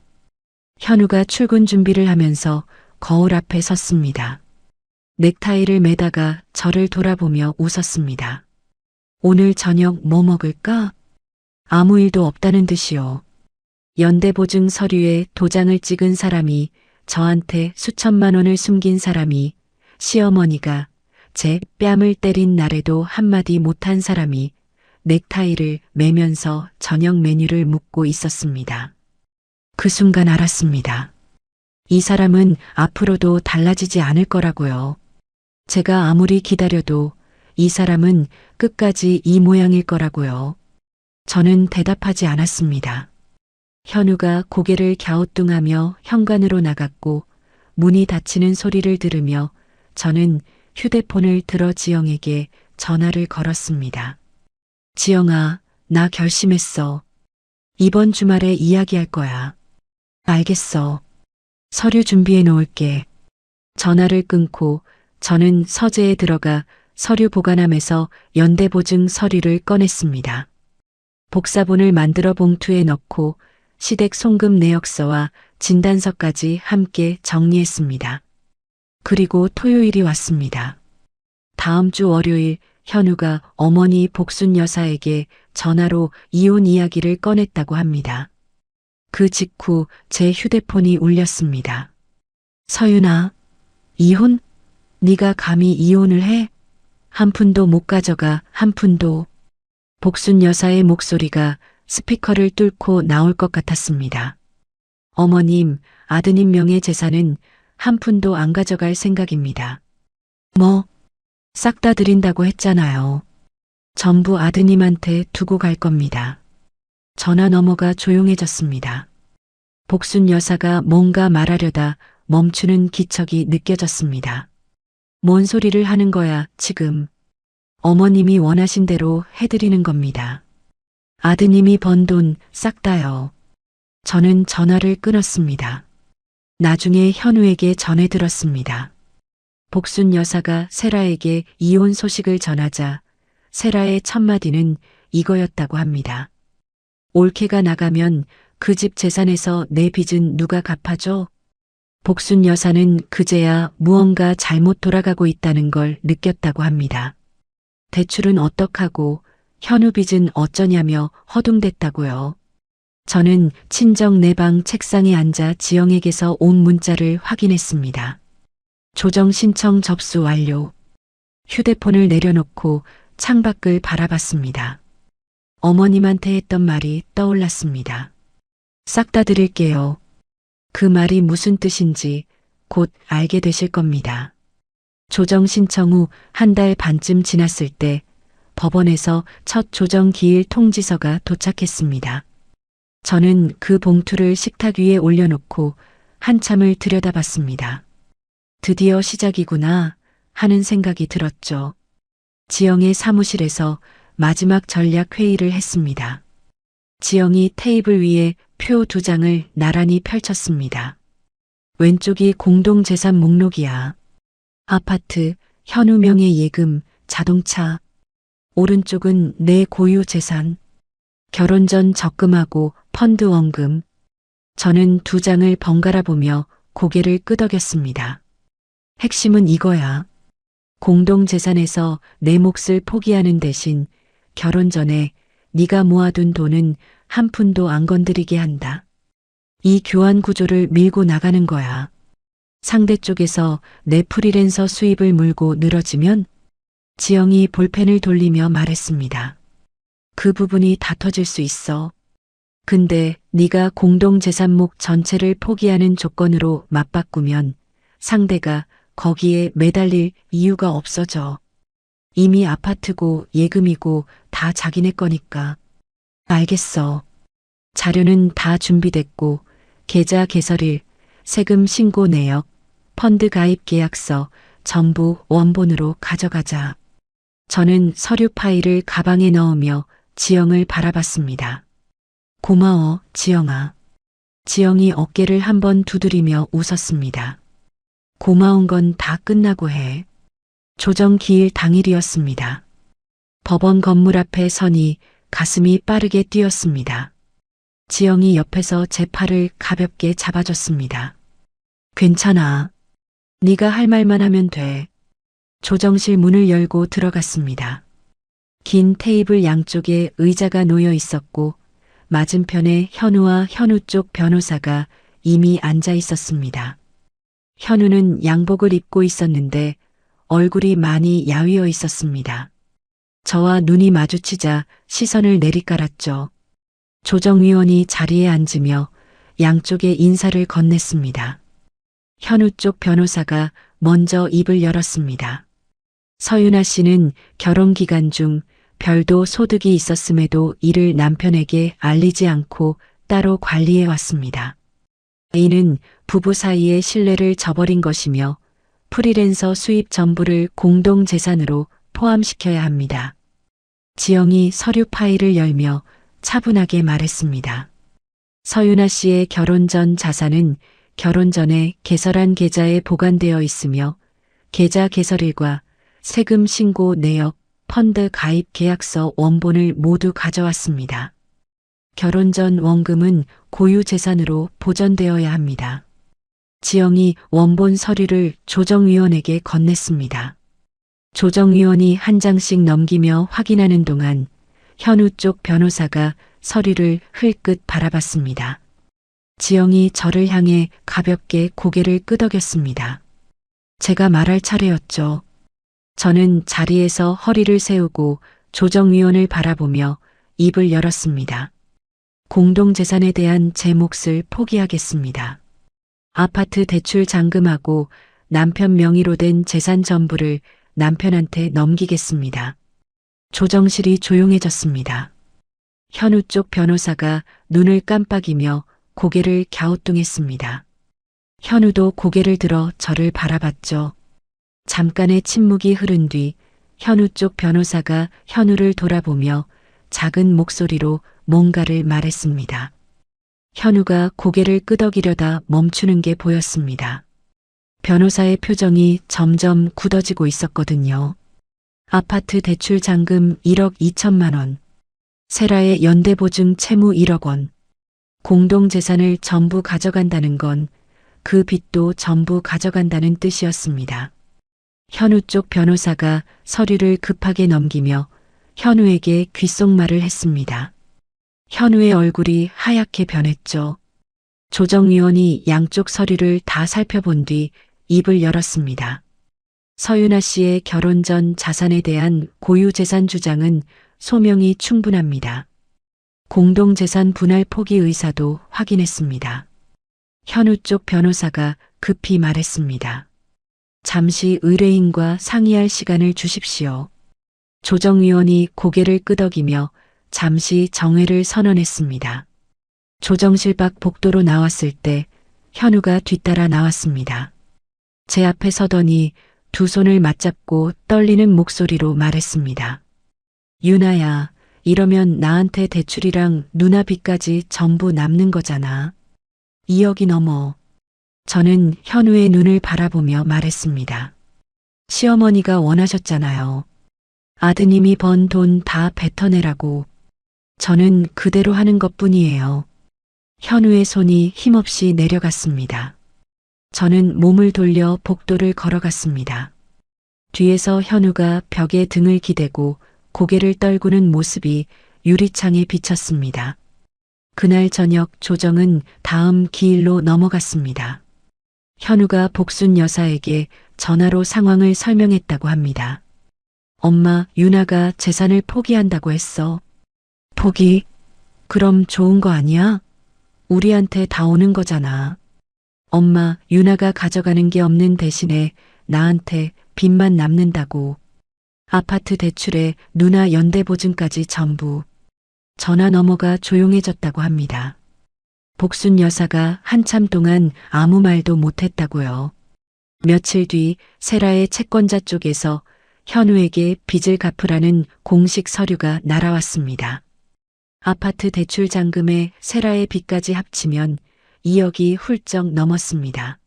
현우가 출근 준비를 하면서 거울 앞에 섰습니다. 넥타이를 매다가 저를 돌아보며 웃었습니다. 오늘 저녁 뭐 먹을까? 아무 일도 없다는 듯이요. 연대보증 서류에 도장을 찍은 사람이, 저한테 수천만 원을 숨긴 사람이, 시어머니가 제 뺨을 때린 날에도 한마디 못한 사람이 넥타이를 매면서 저녁 메뉴를 묻고 있었습니다. 그 순간 알았습니다. 이 사람은 앞으로도 달라지지 않을 거라고요. 제가 아무리 기다려도 이 사람은 끝까지 이 모양일 거라고요. 저는 대답하지 않았습니다. 현우가 고개를 갸우뚱하며 현관으로 나갔고 문이 닫히는 소리를 들으며 저는 휴대폰을 들어 지영에게 전화를 걸었습니다. 지영아, 나 결심했어. 이번 주말에 이야기할 거야. 알겠어. 서류 준비해 놓을게. 전화를 끊고 저는 서재에 들어가 서류 보관함에서 연대보증 서류를 꺼냈습니다. 복사본을 만들어 봉투에 넣고 시댁 송금 내역서와 진단서까지 함께 정리했습니다. 그리고 토요일이 왔습니다. 다음 주 월요일 현우가 어머니 복순 여사에게 전화로 이혼 이야기를 꺼냈다고 합니다. 그 직후 제 휴대폰이 울렸습니다. 서윤아, 이혼? 네가 감히 이혼을 해? 한 푼도 못 가져가, 한 푼도. 복순 여사의 목소리가 스피커를 뚫고 나올 것 같았습니다. 어머님, 아드님 명의 재산은 한 푼도 안 가져갈 생각입니다. 뭐? 싹 다 드린다고 했잖아요. 전부 아드님한테 두고 갈 겁니다. 전화 너머가 조용해졌습니다. 복순 여사가 뭔가 말하려다 멈추는 기척이 느껴졌습니다. 뭔 소리를 하는 거야, 지금. 어머님이 원하신 대로 해드리는 겁니다. 아드님이 번 돈 싹 다요. 저는 전화를 끊었습니다. 나중에 현우에게 전해들었습니다. 복순 여사가 세라에게 이혼 소식을 전하자 세라의 첫마디는 이거였다고 합니다. 올케가 나가면 그 집 재산에서 내 빚은 누가 갚아줘? 복순 여사는 그제야 무언가 잘못 돌아가고 있다는 걸 느꼈다고 합니다. 대출은 어떡하고 현우 빚은 어쩌냐며 허둥댔다고요. 저는 친정 내 방 책상에 앉아 지영에게서 온 문자를 확인했습니다. 조정 신청 접수 완료. 휴대폰을 내려놓고 창밖을 바라봤습니다. 어머님한테 했던 말이 떠올랐습니다. 싹 다 드릴게요. 그 말이 무슨 뜻인지 곧 알게 되실 겁니다. 조정 신청 후 한 달 반쯤 지났을 때 법원에서 첫 조정 기일 통지서가 도착했습니다. 저는 그 봉투를 식탁 위에 올려놓고 한참을 들여다봤습니다. 드디어 시작이구나 하는 생각이 들었죠. 지영의 사무실에서 마지막 전략 회의를 했습니다. 지영이 테이블 위에 표 2장을 나란히 펼쳤습니다. 왼쪽이 공동재산 목록이야. 아파트, 현우 명의 예금, 자동차. 오른쪽은 내 고유 재산. 결혼 전 적금하고 펀드 원금. 저는 2장을 번갈아 보며 고개를 끄덕였습니다. 핵심은 이거야. 공동재산에서 내 몫을 포기하는 대신 결혼 전에 네가 모아둔 돈은 한 푼도 안 건드리게 한다. 이 교환 구조를 밀고 나가는 거야. 상대 쪽에서 내 프리랜서 수입을 물고 늘어지면 지영이 볼펜을 돌리며 말했습니다. 그 부분이 다 터질 수 있어. 근데 네가 공동재산목 전체를 포기하는 조건으로 맞바꾸면 상대가 거기에 매달릴 이유가 없어져. 이미 아파트고 예금이고 다 자기네 거니까. 알겠어. 자료는 다 준비됐고 계좌 개설일, 세금 신고 내역, 펀드 가입 계약서 전부 원본으로 가져가자. 저는 서류 파일을 가방에 넣으며 지영을 바라봤습니다. 고마워, 지영아. 지영이 어깨를 한번 두드리며 웃었습니다. 고마운 건 다 끝나고 해. 조정 기일 당일이었습니다. 법원 건물 앞에 서니 가슴이 빠르게 뛰었습니다. 지영이 옆에서 제 팔을 가볍게 잡아줬습니다. 괜찮아. 네가 할 말만 하면 돼. 조정실 문을 열고 들어갔습니다. 긴 테이블 양쪽에 의자가 놓여 있었고 맞은편에 현우와 현우 쪽 변호사가 이미 앉아 있었습니다. 현우는 양복을 입고 있었는데 얼굴이 많이 야위어 있었습니다. 저와 눈이 마주치자 시선을 내리깔았죠. 조정위원이 자리에 앉으며 양쪽에 인사를 건넸습니다. 현우 쪽 변호사가 먼저 입을 열었습니다. 서윤아 씨는 결혼 기간 중 별도 소득이 있었음에도 이를 남편에게 알리지 않고 따로 관리해 왔습니다. 이는 부부 사이의 신뢰를 저버린 것이며 프리랜서 수입 전부를 공동재산으로 포함시켜야 합니다. 지영이 서류 파일을 열며 차분하게 말했습니다. 서윤아 씨의 결혼 전 자산은 결혼 전에 개설한 계좌에 보관되어 있으며 계좌 개설일과 세금 신고 내역, 펀드 가입 계약서 원본을 모두 가져왔습니다. 결혼 전 원금은 고유 재산으로 보전되어야 합니다. 지영이 원본 서류를 조정위원에게 건넸습니다. 조정위원이 한 장씩 넘기며 확인하는 동안 현우 쪽 변호사가 서류를 흘끗 바라봤습니다. 지영이 저를 향해 가볍게 고개를 끄덕였습니다. 제가 말할 차례였죠. 저는 자리에서 허리를 세우고 조정위원을 바라보며 입을 열었습니다. 공동재산에 대한 제 몫을 포기하겠습니다. 아파트 대출 잔금하고 남편 명의로 된 재산 전부를 남편한테 넘기겠습니다. 조정실이 조용해졌습니다. 현우 쪽 변호사가 눈을 깜빡이며 고개를 갸우뚱했습니다. 현우도 고개를 들어 저를 바라봤죠. 잠깐의 침묵이 흐른 뒤 현우 쪽 변호사가 현우를 돌아보며 작은 목소리로 뭔가를 말했습니다. 현우가 고개를 끄덕이려다 멈추는 게 보였습니다. 변호사의 표정이 점점 굳어지고 있었거든요. 아파트 대출 잔금 1억 2천만 원, 세라의 연대보증 채무 1억 원, 공동재산을 전부 가져간다는 건 그 빚도 전부 가져간다는 뜻이었습니다. 현우 쪽 변호사가 서류를 급하게 넘기며 현우에게 귓속말을 했습니다. 현우의 얼굴이 하얗게 변했죠. 조정위원이 양쪽 서류를 다 살펴본 뒤 입을 열었습니다. 서윤아 씨의 결혼 전 자산에 대한 고유재산 주장은 소명이 충분합니다. 공동재산 분할 포기 의사도 확인했습니다. 현우 쪽 변호사가 급히 말했습니다. 잠시 의뢰인과 상의할 시간을 주십시오. 조정위원이 고개를 끄덕이며 잠시 정회를 선언했습니다. 조정실 밖 복도로 나왔을 때 현우가 뒤따라 나왔습니다. 제 앞에 서더니 두 손을 맞잡고 떨리는 목소리로 말했습니다. 윤아야, 이러면 나한테 대출이랑 누나 빚까지 전부 남는 거잖아. 2억이 넘어. 저는 현우의 눈을 바라보며 말했습니다. 시어머니가 원하셨잖아요. 아드님이 번 돈 다 뱉어내라고. 저는 그대로 하는 것뿐이에요. 현우의 손이 힘없이 내려갔습니다. 저는 몸을 돌려 복도를 걸어갔습니다. 뒤에서 현우가 벽에 등을 기대고 고개를 떨구는 모습이 유리창에 비쳤습니다. 그날 저녁 조정은 다음 기일로 넘어갔습니다. 현우가 복순 여사에게 전화로 상황을 설명했다고 합니다. 엄마, 윤아가 재산을 포기한다고 했어. 포기? 그럼 좋은 거 아니야? 우리한테 다 오는 거잖아. 엄마, 윤아가 가져가는 게 없는 대신에 나한테 빚만 남는다고. 아파트 대출에 누나 연대보증까지 전부. 전화 너머가 조용해졌다고 합니다. 복순 여사가 한참 동안 아무 말도 못했다고요. 며칠 뒤 세라의 채권자 쪽에서 현우에게 빚을 갚으라는 공식 서류가 날아왔습니다. 아파트 대출 잔금에 세라의 빚까지 합치면 2억이 훌쩍 넘었습니다.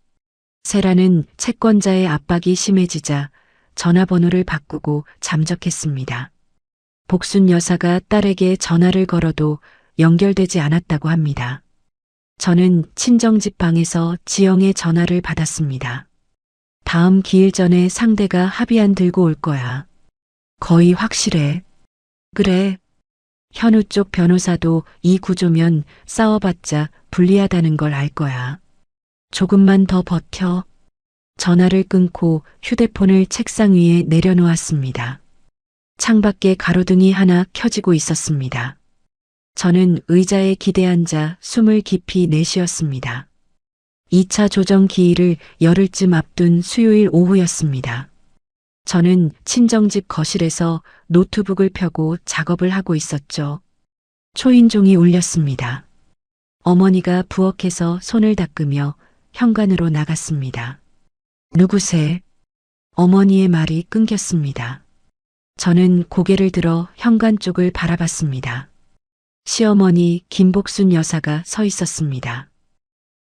세라는 채권자의 압박이 심해지자 전화번호를 바꾸고 잠적했습니다. 복순 여사가 딸에게 전화를 걸어도 연결되지 않았다고 합니다. 저는 친정집 방에서 지영의 전화를 받았습니다. 다음 기일 전에 상대가 합의안 들고 올 거야. 거의 확실해. 그래. 현우 쪽 변호사도 이 구조면 싸워봤자 불리하다는 걸 알 거야. 조금만 더 버텨. 전화를 끊고 휴대폰을 책상 위에 내려놓았습니다. 창밖에 가로등이 하나 켜지고 있었습니다. 저는 의자에 기대앉아 숨을 깊이 내쉬었습니다. 2차 조정 기일을 열흘쯤 앞둔 수요일 오후였습니다. 저는 친정집 거실에서 노트북을 펴고 작업을 하고 있었죠. 초인종이 울렸습니다. 어머니가 부엌에서 손을 닦으며 현관으로 나갔습니다. 누구세? 어머니의 말이 끊겼습니다. 저는 고개를 들어 현관 쪽을 바라봤습니다. 시어머니 김복순 여사가 서 있었습니다.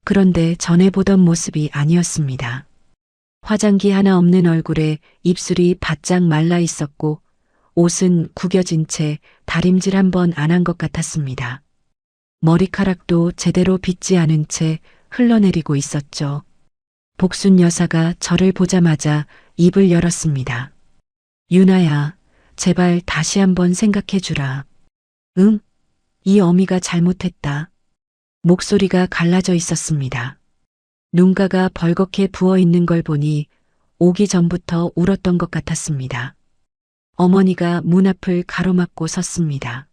그런데 전에 보던 모습이 아니었습니다. 화장기 하나 없는 얼굴에 입술이 바짝 말라 있었고 옷은 구겨진 채 다림질 한 번 안 한 것 같았습니다. 머리카락도 제대로 빗지 않은 채 흘러내리고 있었죠. 복순 여사가 저를 보자마자 입을 열었습니다. 유나야, 제발 다시 한번 생각해 주라. 응? 이 어미가 잘못했다. 목소리가 갈라져 있었습니다. 눈가가 벌겋게 부어 있는 걸 보니 오기 전부터 울었던 것 같았습니다. 어머니가 문 앞을 가로막고 섰습니다.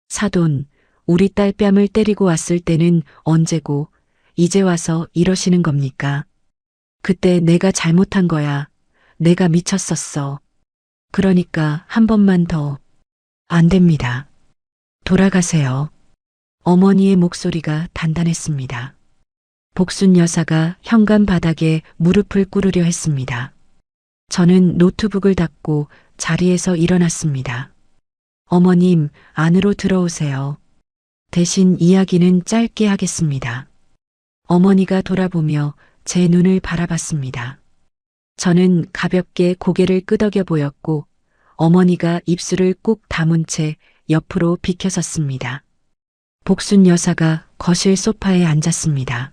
사돈, 우리 딸 뺨을 때리고 왔을 때는 언제고 이제 와서 이러시는 겁니까? 그때 내가 잘못한 거야. 내가 미쳤었어. 그러니까 한 번만 더. 안 됩니다. 돌아가세요. 어머니의 목소리가 단단했습니다. 복순 여사가 현관 바닥에 무릎을 꿇으려 했습니다. 저는 노트북을 닫고 자리에서 일어났습니다. 어머님, 안으로 들어오세요. 대신 이야기는 짧게 하겠습니다. 어머니가 돌아보며 제 눈을 바라봤습니다. 저는 가볍게 고개를 끄덕여 보였고 어머니가 입술을 꾹 다문 채 옆으로 비켜섰습니다. 복순 여사가 거실 소파에 앉았습니다.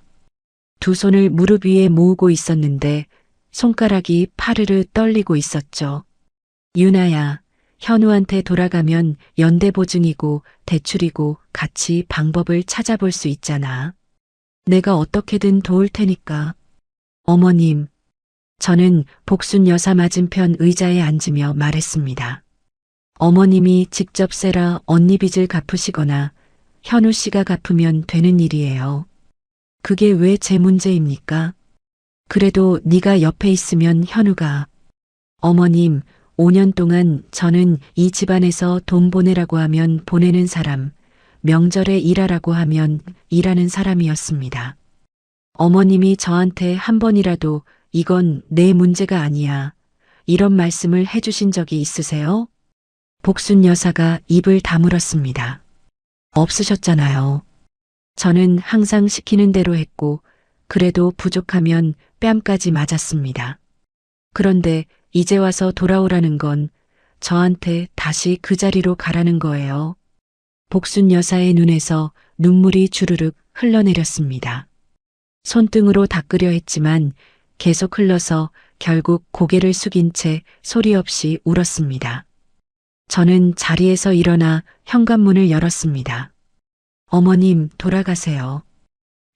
두 손을 무릎 위에 모으고 있었는데 손가락이 파르르 떨리고 있었죠. 유나야, 현우한테 돌아가면 연대보증이고 대출이고 같이 방법을 찾아볼 수 있잖아. 내가 어떻게든 도울 테니까. 어머님, 저는 복순 여사 맞은편 의자에 앉으며 말했습니다. 어머님이 직접 세라 언니 빚을 갚으시거나 현우 씨가 갚으면 되는 일이에요. 그게 왜 제 문제입니까? 그래도 네가 옆에 있으면 현우가. 어머님, 5년 동안 저는 이 집안에서 돈 보내라고 하면 보내는 사람, 명절에 일하라고 하면 일하는 사람이었습니다. 어머님이 저한테 한 번이라도 이건 내 문제가 아니야. 이런 말씀을 해주신 적이 있으세요? 복순 여사가 입을 다물었습니다. 없으셨잖아요. 저는 항상 시키는 대로 했고 그래도 부족하면 뺨까지 맞았습니다. 그런데 이제 와서 돌아오라는 건 저한테 다시 그 자리로 가라는 거예요. 복순 여사의 눈에서 눈물이 주르륵 흘러내렸습니다. 손등으로 닦으려 했지만 계속 흘러서 결국 고개를 숙인 채 소리 없이 울었습니다. 저는 자리에서 일어나 현관문을 열었습니다. 어머님, 돌아가세요.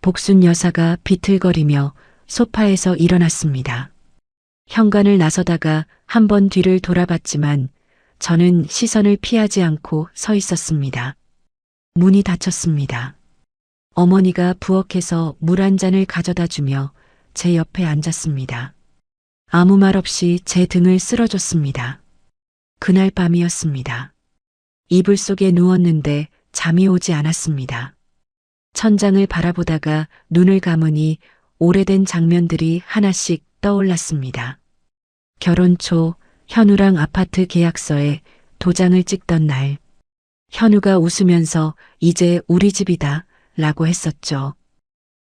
복순 여사가 비틀거리며 소파에서 일어났습니다. 현관을 나서다가 한 번 뒤를 돌아봤지만 저는 시선을 피하지 않고 서 있었습니다. 문이 닫혔습니다. 어머니가 부엌에서 물 한 잔을 가져다 주며 제 옆에 앉았습니다. 아무 말 없이 제 등을 쓸어줬습니다. 그날 밤이었습니다. 이불 속에 누웠는데 잠이 오지 않았습니다. 천장을 바라보다가 눈을 감으니 오래된 장면들이 하나씩 떠올랐습니다. 결혼 초 현우랑 아파트 계약서에 도장을 찍던 날, 현우가 웃으면서 이제 우리 집이다 라고 했었죠.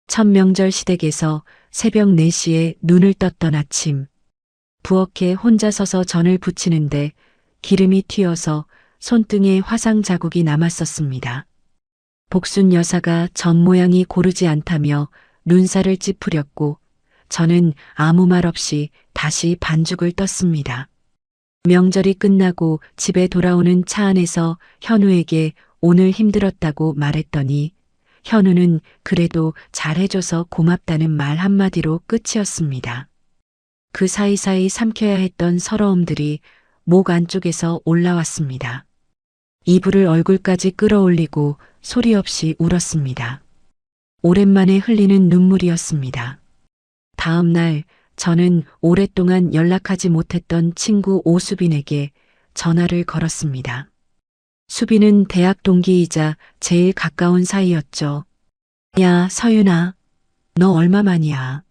첫 명절 시댁에서 새벽 4시에 눈을 떴던 아침, 부엌에 혼자 서서 전을 부치는데 기름이 튀어서 손등에 화상 자국이 남았었습니다. 복순 여사가 전 모양이 고르지 않다며 눈살을 찌푸렸고 저는 아무 말 없이 다시 반죽을 떴습니다. 명절이 끝나고 집에 돌아오는 차 안에서 현우에게 오늘 힘들었다고 말했더니 현우는 그래도 잘해줘서 고맙다는 말 한마디로 끝이었습니다. 그 사이사이 삼켜야 했던 서러움들이 목 안쪽에서 올라왔습니다. 이불을 얼굴까지 끌어올리고 소리 없이 울었습니다. 오랜만에 흘리는 눈물이었습니다. 다음 날 저는 오랫동안 연락하지 못했던 친구 오수빈에게 전화를 걸었습니다. 수빈은 대학 동기이자 제일 가까운 사이였죠. 야, 서윤아, 너 얼마만이야?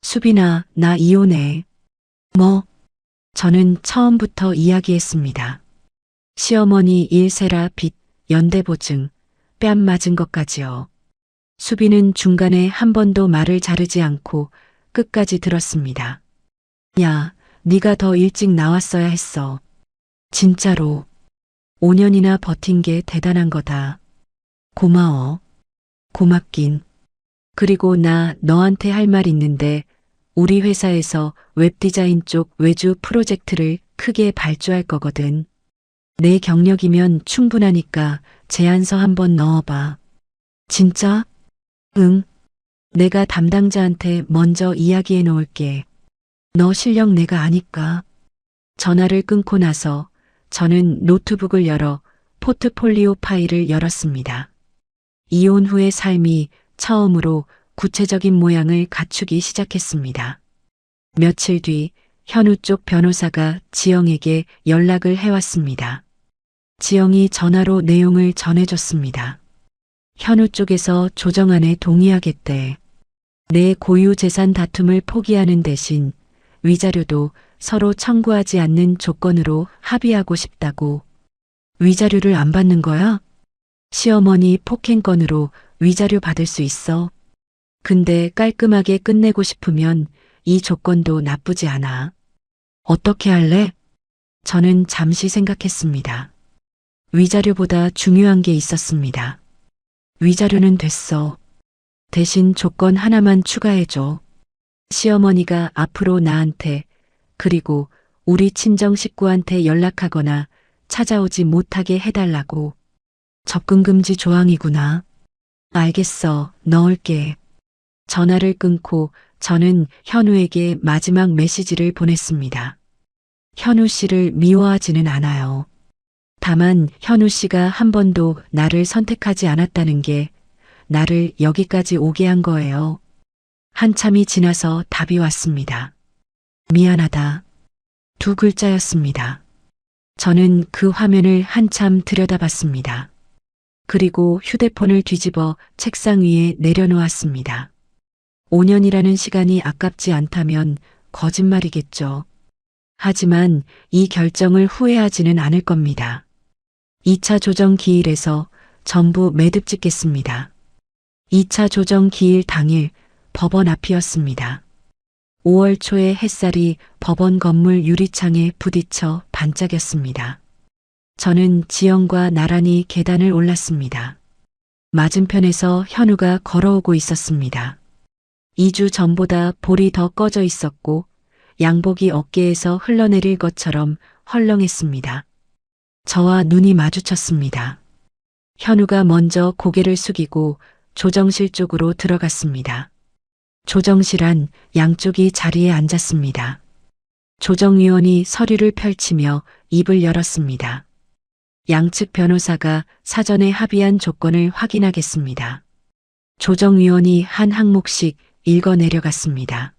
수빈아, 나 이혼해. 뭐? 저는 처음부터 이야기했습니다. 시어머니 일세라 빚, 연대보증, 뺨 맞은 것까지요. 수빈은 중간에 한 번도 말을 자르지 않고 끝까지 들었습니다. 야, 네가 더 일찍 나왔어야 했어. 진짜로. 5년이나 버틴 게 대단한 거다. 고마워. 고맙긴. 그리고 나 너한테 할 말 있는데 우리 회사에서 웹디자인 쪽 외주 프로젝트를 크게 발주할 거거든. 내 경력이면 충분하니까 제안서 한번 넣어봐. 진짜? 응. 내가 담당자한테 먼저 이야기해 놓을게. 너 실력 내가 아니까. 전화를 끊고 나서 저는 노트북을 열어 포트폴리오 파일을 열었습니다. 이혼 후의 삶이 처음으로 구체적인 모양을 갖추기 시작했습니다. 며칠 뒤 현우 쪽 변호사가 지영에게 연락을 해왔습니다. 지영이 전화로 내용을 전해줬습니다. 현우 쪽에서 조정안에 동의하겠대. 내 고유 재산 다툼을 포기하는 대신 위자료도 서로 청구하지 않는 조건으로 합의하고 싶다고. 위자료를 안 받는 거야? 시어머니 폭행건으로 위자료 받을 수 있어. 근데 깔끔하게 끝내고 싶으면 이 조건도 나쁘지 않아. 어떻게 할래? 저는 잠시 생각했습니다. 위자료보다 중요한 게 있었습니다. 위자료는 됐어. 대신 조건 하나만 추가해줘. 시어머니가 앞으로 나한테 그리고 우리 친정 식구한테 연락하거나 찾아오지 못하게 해달라고. 접근금지 조항이구나. 알겠어. 넣을게. 전화를 끊고 저는 현우에게 마지막 메시지를 보냈습니다. 현우 씨를 미워하지는 않아요. 다만 현우 씨가 한 번도 나를 선택하지 않았다는 게 나를 여기까지 오게 한 거예요. 한참이 지나서 답이 왔습니다. 미안하다. 2글자였습니다. 저는 그 화면을 한참 들여다봤습니다. 그리고 휴대폰을 뒤집어 책상 위에 내려놓았습니다. 5년이라는 시간이 아깝지 않다면 거짓말이겠죠. 하지만 이 결정을 후회하지는 않을 겁니다. 2차 조정 기일에서 전부 매듭 짓겠습니다. 2차 조정 기일 당일 법원 앞이었습니다. 5월 초에 햇살이 법원 건물 유리창에 부딪혀 반짝였습니다. 저는 지영과 나란히 계단을 올랐습니다. 맞은편에서 현우가 걸어오고 있었습니다. 2주 전보다 볼이 더 꺼져 있었고 양복이 어깨에서 흘러내릴 것처럼 헐렁했습니다. 저와 눈이 마주쳤습니다. 현우가 먼저 고개를 숙이고 조정실 쪽으로 들어갔습니다. 조정실 안 양쪽이 자리에 앉았습니다. 조정위원이 서류를 펼치며 입을 열었습니다. 양측 변호사가 사전에 합의한 조건을 확인하겠습니다. 조정위원이 한 항목씩 읽어 내려갔습니다.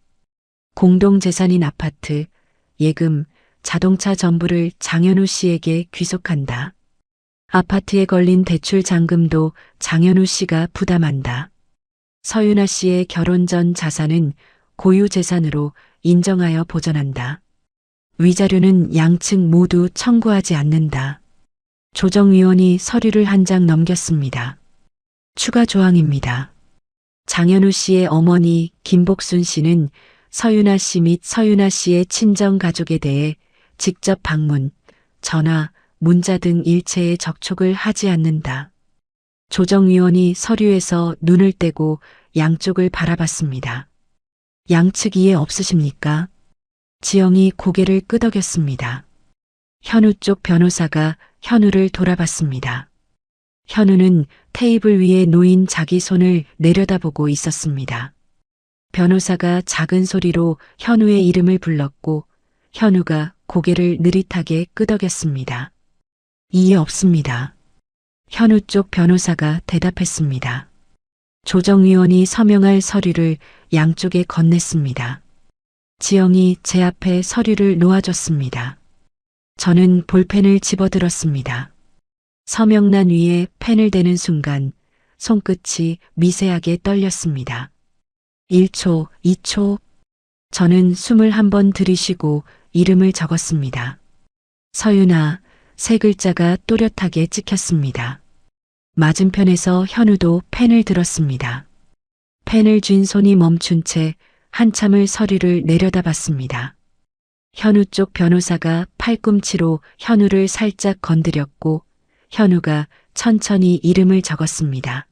공동재산인 아파트, 예금, 자동차 전부를 장현우 씨에게 귀속한다. 아파트에 걸린 대출 잔금도 장현우 씨가 부담한다. 서윤아 씨의 결혼 전 자산은 고유 재산으로 인정하여 보전한다. 위자료는 양측 모두 청구하지 않는다. 조정위원이 서류를 한 장 넘겼습니다. 추가 조항입니다. 장현우 씨의 어머니 김복순 씨는 서윤아 씨 및 서윤아 씨의 친정 가족에 대해 직접 방문, 전화, 문자 등 일체의 접촉을 하지 않는다. 조정위원이 서류에서 눈을 떼고 양쪽을 바라봤습니다. 양측 이해 없으십니까? 지영이 고개를 끄덕였습니다. 현우 쪽 변호사가 현우를 돌아봤습니다. 현우는 테이블 위에 놓인 자기 손을 내려다보고 있었습니다. 변호사가 작은 소리로 현우의 이름을 불렀고 현우가 고개를 느릿하게 끄덕였습니다. 이해 없습니다. 현우 쪽 변호사가 대답했습니다. 조정위원이 서명할 서류를 양쪽에 건넸습니다. 지영이 제 앞에 서류를 놓아줬습니다. 저는 볼펜을 집어들었습니다. 서명란 위에 펜을 대는 순간 손끝이 미세하게 떨렸습니다. 1초, 2초. 저는 숨을 한 번 들이쉬고 이름을 적었습니다. 서윤아, 세 글자가 또렷하게 찍혔습니다. 맞은편에서 현우도 펜을 들었습니다. 펜을 쥔 손이 멈춘 채 한참을 서류를 내려다봤습니다. 현우 쪽 변호사가 팔꿈치로 현우를 살짝 건드렸고 현우가 천천히 이름을 적었습니다.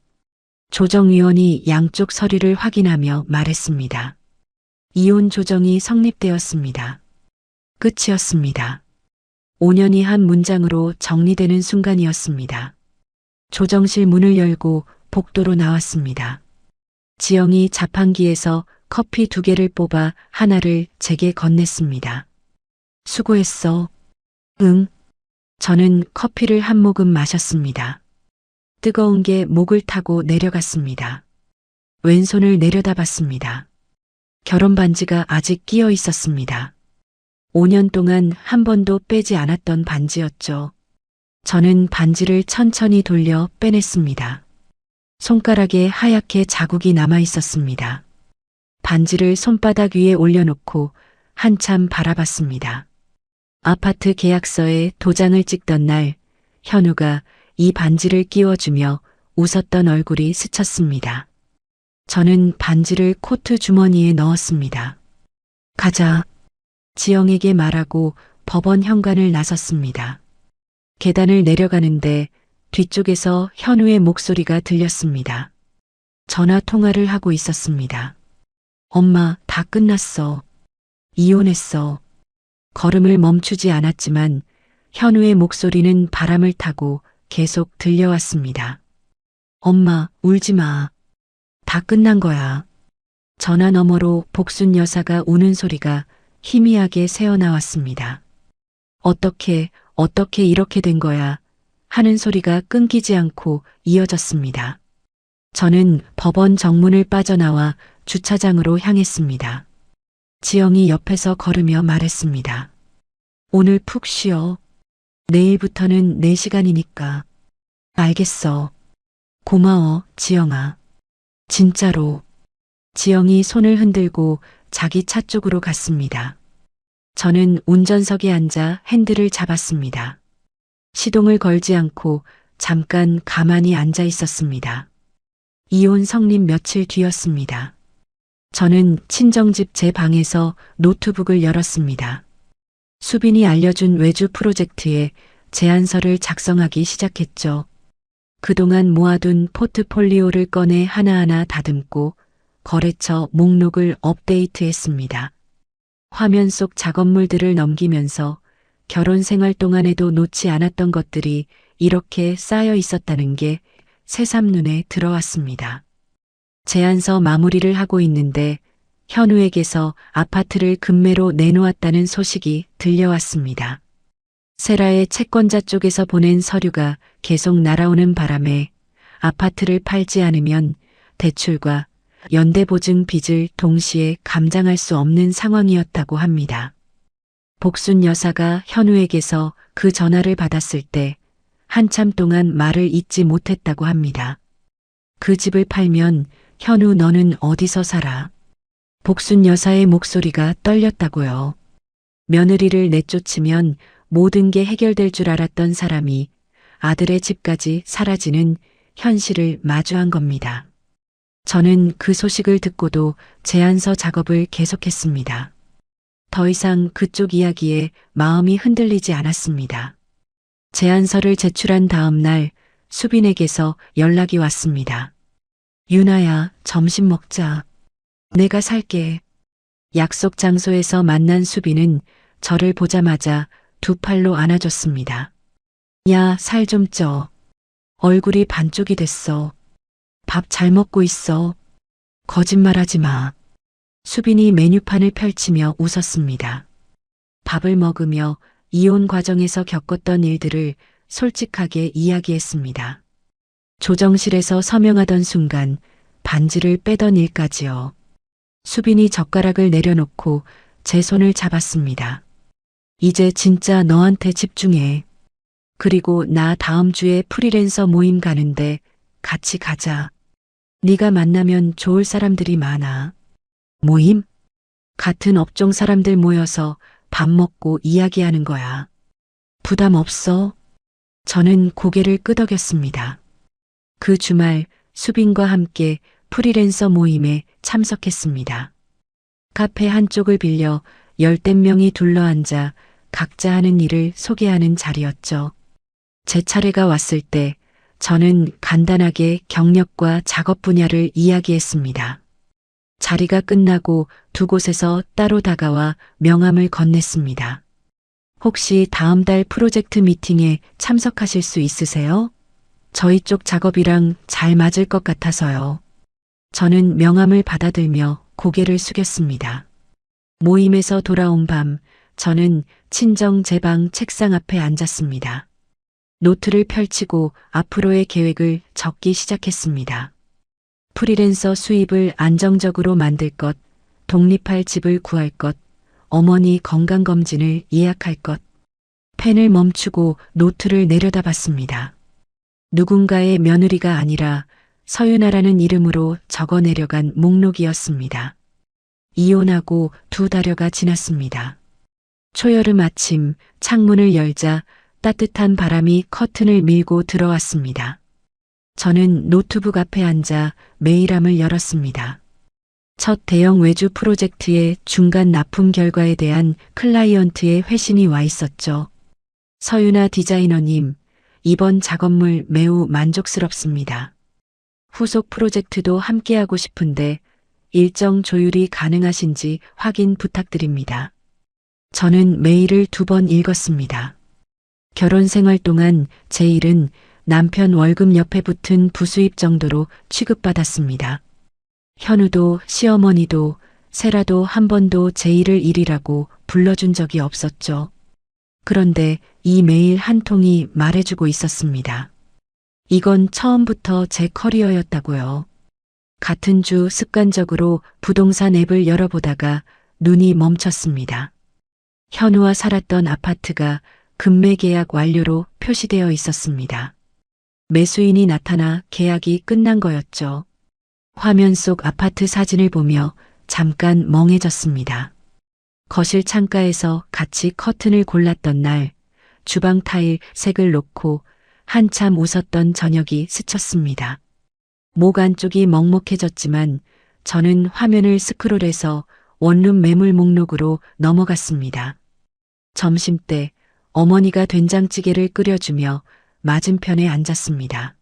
조정위원이 양쪽 서류를 확인하며 말했습니다. 이혼 조정이 성립되었습니다. 끝이었습니다. 5년이 한 문장으로 정리되는 순간이었습니다. 조정실 문을 열고 복도로 나왔습니다. 지영이 자판기에서 커피 2개를 뽑아 하나를 제게 건넸습니다. 수고했어. 응. 저는 커피를 한 모금 마셨습니다. 뜨거운 게 목을 타고 내려갔습니다. 왼손을 내려다봤습니다. 결혼 반지가 아직 끼어 있었습니다. 5년 동안 한 번도 빼지 않았던 반지였죠. 저는 반지를 천천히 돌려 빼냈습니다. 손가락에 하얗게 자국이 남아 있었습니다. 반지를 손바닥 위에 올려놓고 한참 바라봤습니다. 아파트 계약서에 도장을 찍던 날 현우가 이 반지를 끼워주며 웃었던 얼굴이 스쳤습니다. 저는 반지를 코트 주머니에 넣었습니다. 가자. 지영에게 말하고 법원 현관을 나섰습니다. 계단을 내려가는데 뒤쪽에서 현우의 목소리가 들렸습니다. 전화 통화를 하고 있었습니다. 엄마, 다 끝났어. 이혼했어. 걸음을 멈추지 않았지만 현우의 목소리는 바람을 타고 계속 들려왔습니다. 엄마, 울지 마. 다 끝난 거야. 전화 너머로 복순 여사가 우는 소리가 희미하게 새어나왔습니다. 어떻게 이렇게 된 거야 하는 소리가 끊기지 않고 이어졌습니다. 저는 법원 정문을 빠져나와 주차장으로 향했습니다. 지영이 옆에서 걸으며 말했습니다. 오늘 푹 쉬어. 내일부터는 내 시간이니까. 알겠어. 고마워, 지영아. 진짜로. 지영이 손을 흔들고 자기 차 쪽으로 갔습니다. 저는 운전석에 앉아 핸들을 잡았습니다. 시동을 걸지 않고 잠깐 가만히 앉아 있었습니다. 이혼 성립 며칠 뒤였습니다. 저는 친정집 제 방에서 노트북을 열었습니다. 수빈이 알려준 외주 프로젝트에 제안서를 작성하기 시작했죠. 그동안 모아둔 포트폴리오를 꺼내 하나하나 다듬고 거래처 목록을 업데이트했습니다. 화면 속 작업물들을 넘기면서 결혼 생활 동안에도 놓지 않았던 것들이 이렇게 쌓여 있었다는 게 새삼 눈에 들어왔습니다. 제안서 마무리를 하고 있는데 현우에게서 아파트를 급매로 내놓았다는 소식이 들려왔습니다. 세라의 채권자 쪽에서 보낸 서류가 계속 날아오는 바람에 아파트를 팔지 않으면 대출과 연대보증 빚을 동시에 감당할 수 없는 상황이었다고 합니다. 복순 여사가 현우에게서 그 전화를 받았을 때 한참 동안 말을 잇지 못했다고 합니다. 그 집을 팔면 현우 너는 어디서 살아? 복순 여사의 목소리가 떨렸다고요. 며느리를 내쫓으면 모든 게 해결될 줄 알았던 사람이 아들의 집까지 사라지는 현실을 마주한 겁니다. 저는 그 소식을 듣고도 제안서 작업을 계속했습니다. 더 이상 그쪽 이야기에 마음이 흔들리지 않았습니다. 제안서를 제출한 다음 날 수빈에게서 연락이 왔습니다. 유나야, 점심 먹자. 내가 살게. 약속 장소에서 만난 수빈은 저를 보자마자 두 팔로 안아줬습니다. 야, 살 좀 쪄. 얼굴이 반쪽이 됐어. 밥 잘 먹고 있어. 거짓말하지 마. 수빈이 메뉴판을 펼치며 웃었습니다. 밥을 먹으며 이혼 과정에서 겪었던 일들을 솔직하게 이야기했습니다. 조정실에서 서명하던 순간 반지를 빼던 일까지요. 수빈이 젓가락을 내려놓고 제 손을 잡았습니다. 이제 진짜 너한테 집중해. 그리고 나 다음 주에 프리랜서 모임 가는데 같이 가자. 네가 만나면 좋을 사람들이 많아. 모임? 같은 업종 사람들 모여서 밥 먹고 이야기하는 거야. 부담 없어? 저는 고개를 끄덕였습니다. 그 주말 수빈과 함께 프리랜서 모임에 참석했습니다. 카페 한쪽을 빌려 열댓 명이 둘러앉아 각자 하는 일을 소개하는 자리였죠. 제 차례가 왔을 때 저는 간단하게 경력과 작업 분야를 이야기했습니다. 자리가 끝나고 두 곳에서 따로 다가와 명함을 건넸습니다. 혹시 다음 달 프로젝트 미팅에 참석하실 수 있으세요? 저희 쪽 작업이랑 잘 맞을 것 같아서요. 저는 명함을 받아들며 고개를 숙였습니다. 모임에서 돌아온 밤, 저는 친정 제 방 책상 앞에 앉았습니다. 노트를 펼치고 앞으로의 계획을 적기 시작했습니다. 프리랜서 수입을 안정적으로 만들 것, 독립할 집을 구할 것, 어머니 건강검진을 예약할 것. 펜을 멈추고 노트를 내려다봤습니다. 누군가의 며느리가 아니라 서윤아라는 이름으로 적어내려간 목록이었습니다. 이혼하고 두 달여가 지났습니다. 초여름 아침 창문을 열자 따뜻한 바람이 커튼을 밀고 들어왔습니다. 저는 노트북 앞에 앉아 메일함을 열었습니다. 첫 대형 외주 프로젝트의 중간 납품 결과에 대한 클라이언트의 회신이 와 있었죠. 서윤아 디자이너님, 이번 작업물 매우 만족스럽습니다. 후속 프로젝트도 함께하고 싶은데 일정 조율이 가능하신지 확인 부탁드립니다. 저는 메일을 2번 읽었습니다. 결혼 생활 동안 제 일은 남편 월급 옆에 붙은 부수입 정도로 취급받았습니다. 현우도 시어머니도 세라도 한 번도 제 일을 일이라고 불러준 적이 없었죠. 그런데 이 메일 한 통이 말해주고 있었습니다. 이건 처음부터 제 커리어였다고요. 같은 주 습관적으로 부동산 앱을 열어보다가 눈이 멈췄습니다. 현우와 살았던 아파트가 금매 계약 완료로 표시되어 있었습니다. 매수인이 나타나 계약이 끝난 거였죠. 화면 속 아파트 사진을 보며 잠깐 멍해졌습니다. 거실 창가에서 같이 커튼을 골랐던 날, 주방 타일 색을 놓고 한참 웃었던 저녁이 스쳤습니다. 목 안쪽이 먹먹해졌지만 저는 화면을 스크롤해서 원룸 매물 목록으로 넘어갔습니다. 점심때 어머니가 된장찌개를 끓여주며 맞은편에 앉았습니다.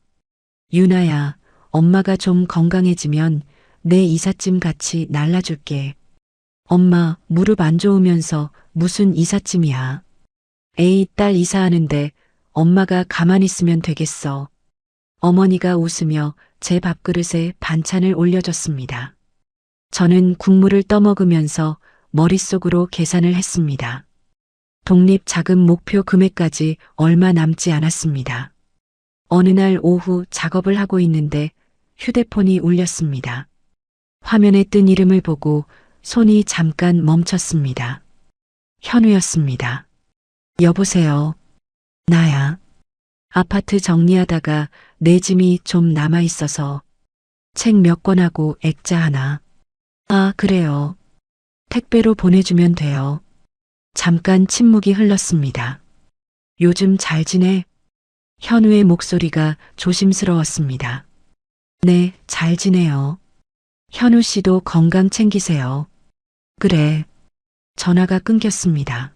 유나야, 엄마가 좀 건강해지면 내 이삿짐 같이 날라줄게. 엄마, 무릎 안 좋으면서 무슨 이삿짐이야. 에이, 딸 이사하는데 엄마가 가만히 있으면 되겠어. 어머니가 웃으며 제 밥그릇에 반찬을 올려줬습니다. 저는 국물을 떠먹으면서 머릿속으로 계산을 했습니다. 독립 자금 목표 금액까지 얼마 남지 않았습니다. 어느 날 오후 작업을 하고 있는데 휴대폰이 울렸습니다. 화면에 뜬 이름을 보고 손이 잠깐 멈췄습니다. 현우였습니다. 여보세요. 나야. 아파트 정리하다가 내 짐이 좀 남아 있어서 책 몇 권하고 액자 하나. 아, 그래요. 택배로 보내주면 돼요. 잠깐 침묵이 흘렀습니다. 요즘 잘 지내? 현우의 목소리가 조심스러웠습니다. 네, 잘 지내요. 현우 씨도 건강 챙기세요. 그래. 전화가 끊겼습니다.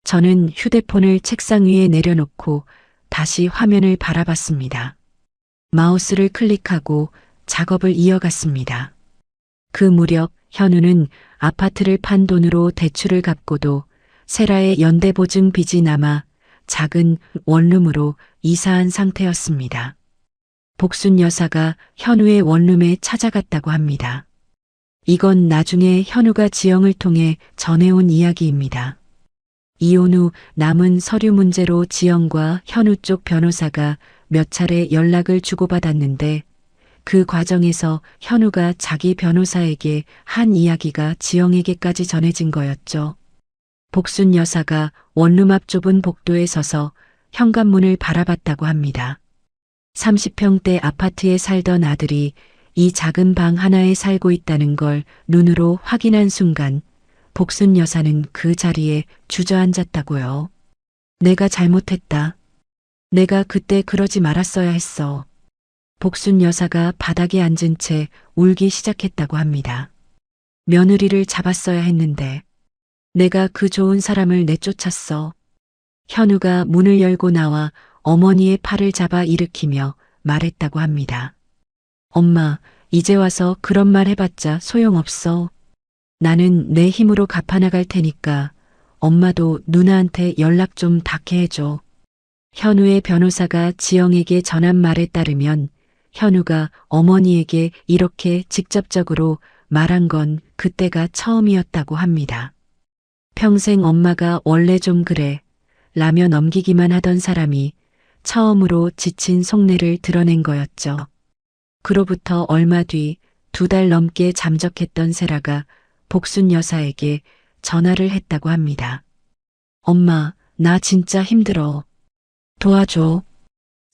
저는 휴대폰을 책상 위에 내려놓고 다시 화면을 바라봤습니다. 마우스를 클릭하고 작업을 이어갔습니다. 그 무렵 현우는 아파트를 판 돈으로 대출을 갚고도 세라의 연대보증 빚이 남아 작은 원룸으로 이사한 상태였습니다. 복순 여사가 현우의 원룸에 찾아갔다고 합니다. 이건 나중에 현우가 지영을 통해 전해온 이야기입니다. 이혼 후 남은 서류 문제로 지영과 현우 쪽 변호사가 몇 차례 연락을 주고받았는데 그 과정에서 현우가 자기 변호사에게 한 이야기가 지영에게까지 전해진 거였죠. 복순 여사가 원룸 앞 좁은 복도에 서서 현관문을 바라봤다고 합니다. 30평대 아파트에 살던 아들이 이 작은 방 하나에 살고 있다는 걸 눈으로 확인한 순간 복순 여사는 그 자리에 주저앉았다고요. 내가 잘못했다. 내가 그때 그러지 말았어야 했어. 복순 여사가 바닥에 앉은 채 울기 시작했다고 합니다. 며느리를 잡았어야 했는데 내가 그 좋은 사람을 내쫓았어. 현우가 문을 열고 나와 어머니의 팔을 잡아 일으키며 말했다고 합니다. 엄마, 이제 와서 그런 말 해봤자 소용없어. 나는 내 힘으로 갚아나갈 테니까 엄마도 누나한테 연락 좀 닿게 해줘. 현우의 변호사가 지영에게 전한 말에 따르면 현우가 어머니에게 이렇게 직접적으로 말한 건 그때가 처음이었다고 합니다. 평생 엄마가 원래 좀 그래 라며 넘기기만 하던 사람이 처음으로 지친 속내를 드러낸 거였죠. 그로부터 얼마 뒤 2달 넘게 잠적했던 세라가 복순 여사에게 전화를 했다고 합니다. 엄마, 나 진짜 힘들어. 도와줘.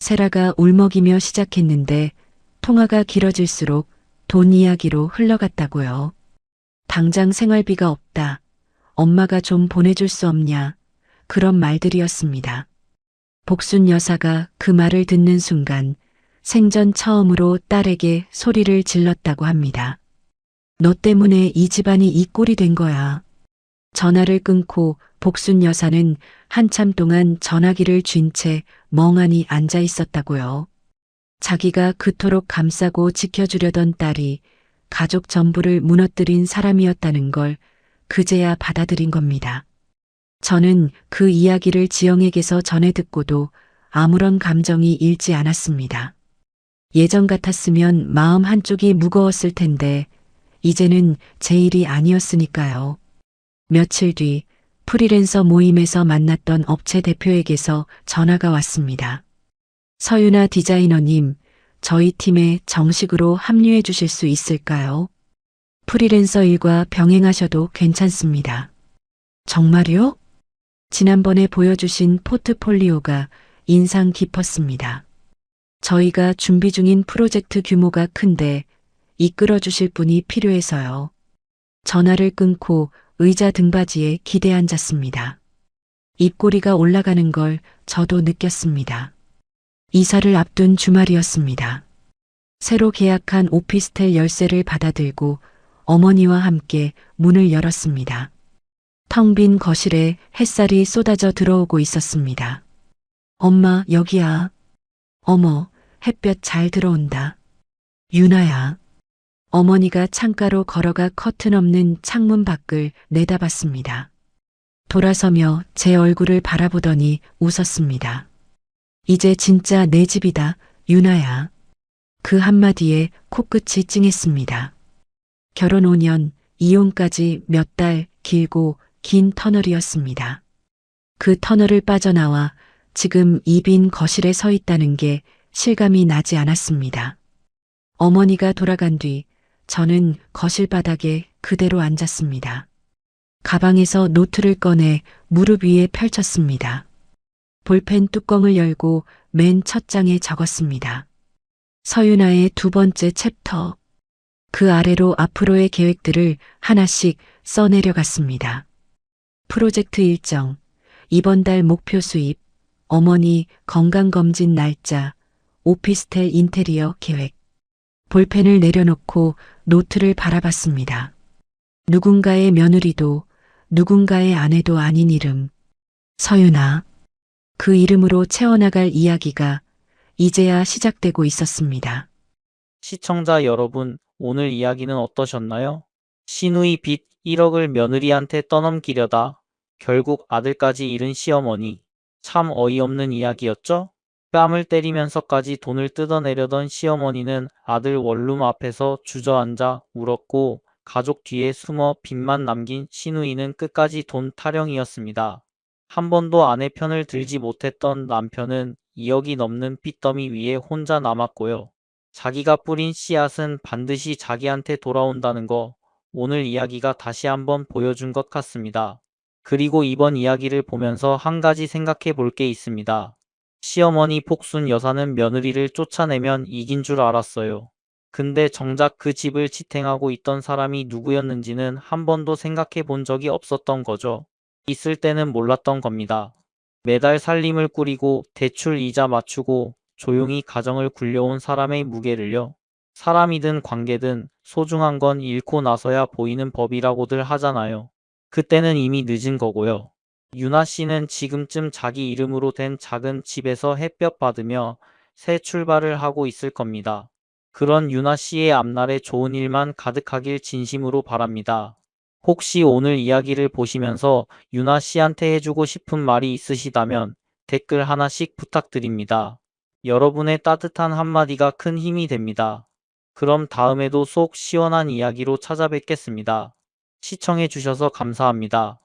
세라가 울먹이며 시작했는데 통화가 길어질수록 돈 이야기로 흘러갔다고요. 당장 생활비가 없다. 엄마가 좀 보내줄 수 없냐. 그런 말들이었습니다. 복순 여사가 그 말을 듣는 순간 생전 처음으로 딸에게 소리를 질렀다고 합니다. 너 때문에 이 집안이 이 꼴이 된 거야. 전화를 끊고 복순 여사는 한참 동안 전화기를 쥔 채 멍하니 앉아 있었다고요. 자기가 그토록 감싸고 지켜주려던 딸이 가족 전부를 무너뜨린 사람이었다는 걸 그제야 받아들인 겁니다. 저는 그 이야기를 지영에게서 전해 듣고도 아무런 감정이 일지 않았습니다. 예전 같았으면 마음 한쪽이 무거웠을 텐데 이제는 제 일이 아니었으니까요. 며칠 뒤 프리랜서 모임에서 만났던 업체 대표에게서 전화가 왔습니다. 서윤아 디자이너님, 저희 팀에 정식으로 합류해 주실 수 있을까요? 프리랜서 일과 병행하셔도 괜찮습니다. 정말요? 지난번에 보여주신 포트폴리오가 인상 깊었습니다. 저희가 준비 중인 프로젝트 규모가 큰데 이끌어 주실 분이 필요해서요. 전화를 끊고 의자 등받이에 기대 앉았습니다. 입꼬리가 올라가는 걸 저도 느꼈습니다. 이사를 앞둔 주말이었습니다. 새로 계약한 오피스텔 열쇠를 받아들고 어머니와 함께 문을 열었습니다. 텅 빈 거실에 햇살이 쏟아져 들어오고 있었습니다. 엄마, 여기야. 어머, 햇볕 잘 들어온다. 유나야. 어머니가 창가로 걸어가 커튼 없는 창문 밖을 내다봤습니다. 돌아서며 제 얼굴을 바라보더니 웃었습니다. 이제 진짜 내 집이다, 유나야. 그 한마디에 코끝이 찡했습니다. 결혼 5년, 이혼까지 몇 달 길고 긴 터널이었습니다. 그 터널을 빠져나와 지금 이 빈 거실에 서 있다는 게 실감이 나지 않았습니다. 어머니가 돌아간 뒤 저는 거실 바닥에 그대로 앉았습니다. 가방에서 노트를 꺼내 무릎 위에 펼쳤습니다. 볼펜 뚜껑을 열고 맨 첫 장에 적었습니다. 서윤아의 두 번째 챕터. 그 아래로 앞으로의 계획들을 하나씩 써내려갔습니다. 프로젝트 일정, 이번 달 목표 수입, 어머니 건강검진 날짜, 오피스텔 인테리어 계획. 볼펜을 내려놓고 노트를 바라봤습니다. 누군가의 며느리도 누군가의 아내도 아닌 이름. 서윤아. 그 이름으로 채워나갈 이야기가 이제야 시작되고 있었습니다. 시청자 여러분, 오늘 이야기는 어떠셨나요? 신우이 빚 1억을 며느리한테 떠넘기려다 결국 아들까지 잃은 시어머니. 참 어이없는 이야기였죠? 뺨을 때리면서까지 돈을 뜯어내려던 시어머니는 아들 원룸 앞에서 주저앉아 울었고, 가족 뒤에 숨어 빚만 남긴 시누이는 끝까지 돈 타령이었습니다. 한 번도 아내 편을 들지 못했던 남편은 2억이 넘는 빚더미 위에 혼자 남았고요. 자기가 뿌린 씨앗은 반드시 자기한테 돌아온다는 거, 오늘 이야기가 다시 한번 보여준 것 같습니다. 그리고 이번 이야기를 보면서 한 가지 생각해 볼 게 있습니다. 시어머니 복순 여사는 며느리를 쫓아내면 이긴 줄 알았어요. 근데 정작 그 집을 지탱하고 있던 사람이 누구였는지는 한 번도 생각해 본 적이 없었던 거죠. 있을 때는 몰랐던 겁니다. 매달 살림을 꾸리고 대출 이자 맞추고 조용히 가정을 굴려온 사람의 무게를요. 사람이든 관계든 소중한 건 잃고 나서야 보이는 법이라고들 하잖아요. 그때는 이미 늦은 거고요. 유나 씨는 지금쯤 자기 이름으로 된 작은 집에서 햇볕 받으며 새 출발을 하고 있을 겁니다. 그런 유나 씨의 앞날에 좋은 일만 가득하길 진심으로 바랍니다. 혹시 오늘 이야기를 보시면서 유나 씨한테 해주고 싶은 말이 있으시다면 댓글 하나씩 부탁드립니다. 여러분의 따뜻한 한마디가 큰 힘이 됩니다. 그럼 다음에도 속 시원한 이야기로 찾아뵙겠습니다. 시청해주셔서 감사합니다.